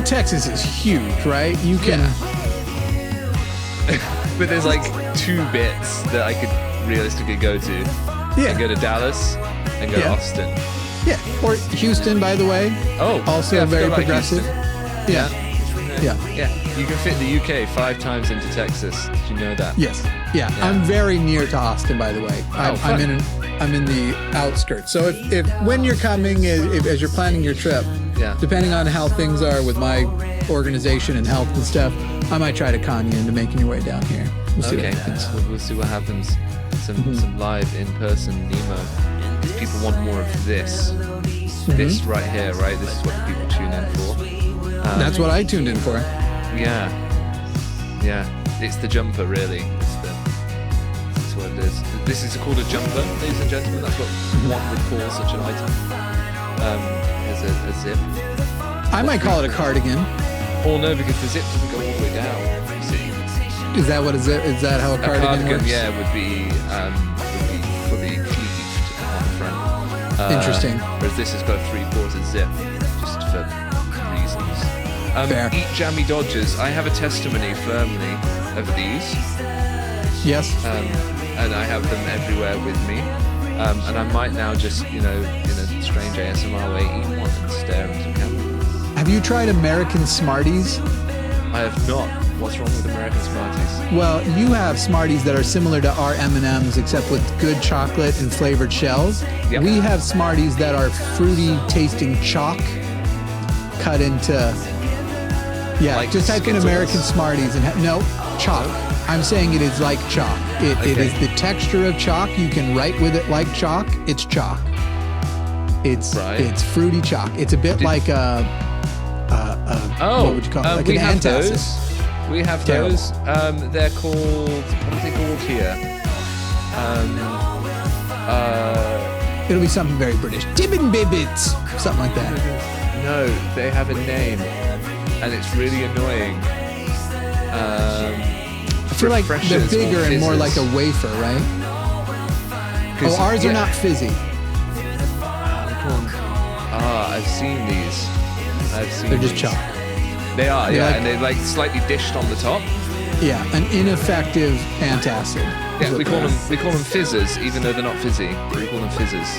Texas is huge, right? You can... Yeah. But there's like 2 bits that I could realistically go to. Yeah. I go to Dallas and go to Austin. Yeah, or Houston, by the way. Oh, also very progressive. Yeah. You can fit the UK 5 times into Texas. Did you know that? Yes. Yeah. I'm very near to Austin, by the way. I'm in the outskirts. So if when you're coming, as you're planning your trip, depending on how things are with my organization and health and stuff, I might try to con you into making your way down here. We'll see what happens. We'll see what happens. Some live in-person Nemo. People want more of this. This right here, right? This is what people tune in for. That's what I tuned in for. Yeah. It's the jumper, really. That's what it is. This is called a jumper, ladies and gentlemen. That's what one would call such an item. As a zip. I might call it a cardigan. Oh no, because the zip doesn't go all the way down. You see? Is that what a zip? Is that how a cardigan works? Yeah, would be fully cleaved on the front. Interesting. Whereas this has got a 3/4 zip, just for reasons. Fair. Eat Jammy Dodgers. I have a testimony firmly of these. Yes. And I have them everywhere with me. And I might now just, in a strange ASMR way, eat one and stare into the camera. Have you tried American Smarties? I have not. What's wrong with American Smarties? Well, you have Smarties that are similar to our M&Ms, except with good chocolate and flavored shells. Yep. We have Smarties that are fruity tasting chalk cut into... Yeah, like just type Skittles. In American Smarties and... No, chalk. I'm saying it is like chalk. It is the texture of chalk. You can write with it like chalk. It's chalk. It's fruity chalk. It's a bit like what would you call it? Like we an have antacid. those. We have Terrible. those. They're called, what are they called here? It'll be something very British. Dibbin bibbits, something like that. No, they have a name, and it's really annoying. I feel like they're bigger and more like a wafer, right? Oh, ours are not fizzy. I've seen these. They're just chalk. They are, and they're like slightly dished on the top. Yeah, an ineffective antacid. Yeah, we call them fizzers, even though they're not fizzy. We call them fizzers.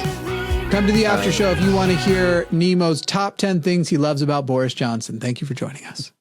Come to the after show if you want to hear Nemo's top 10 things he loves about Boris Johnson. Thank you for joining us.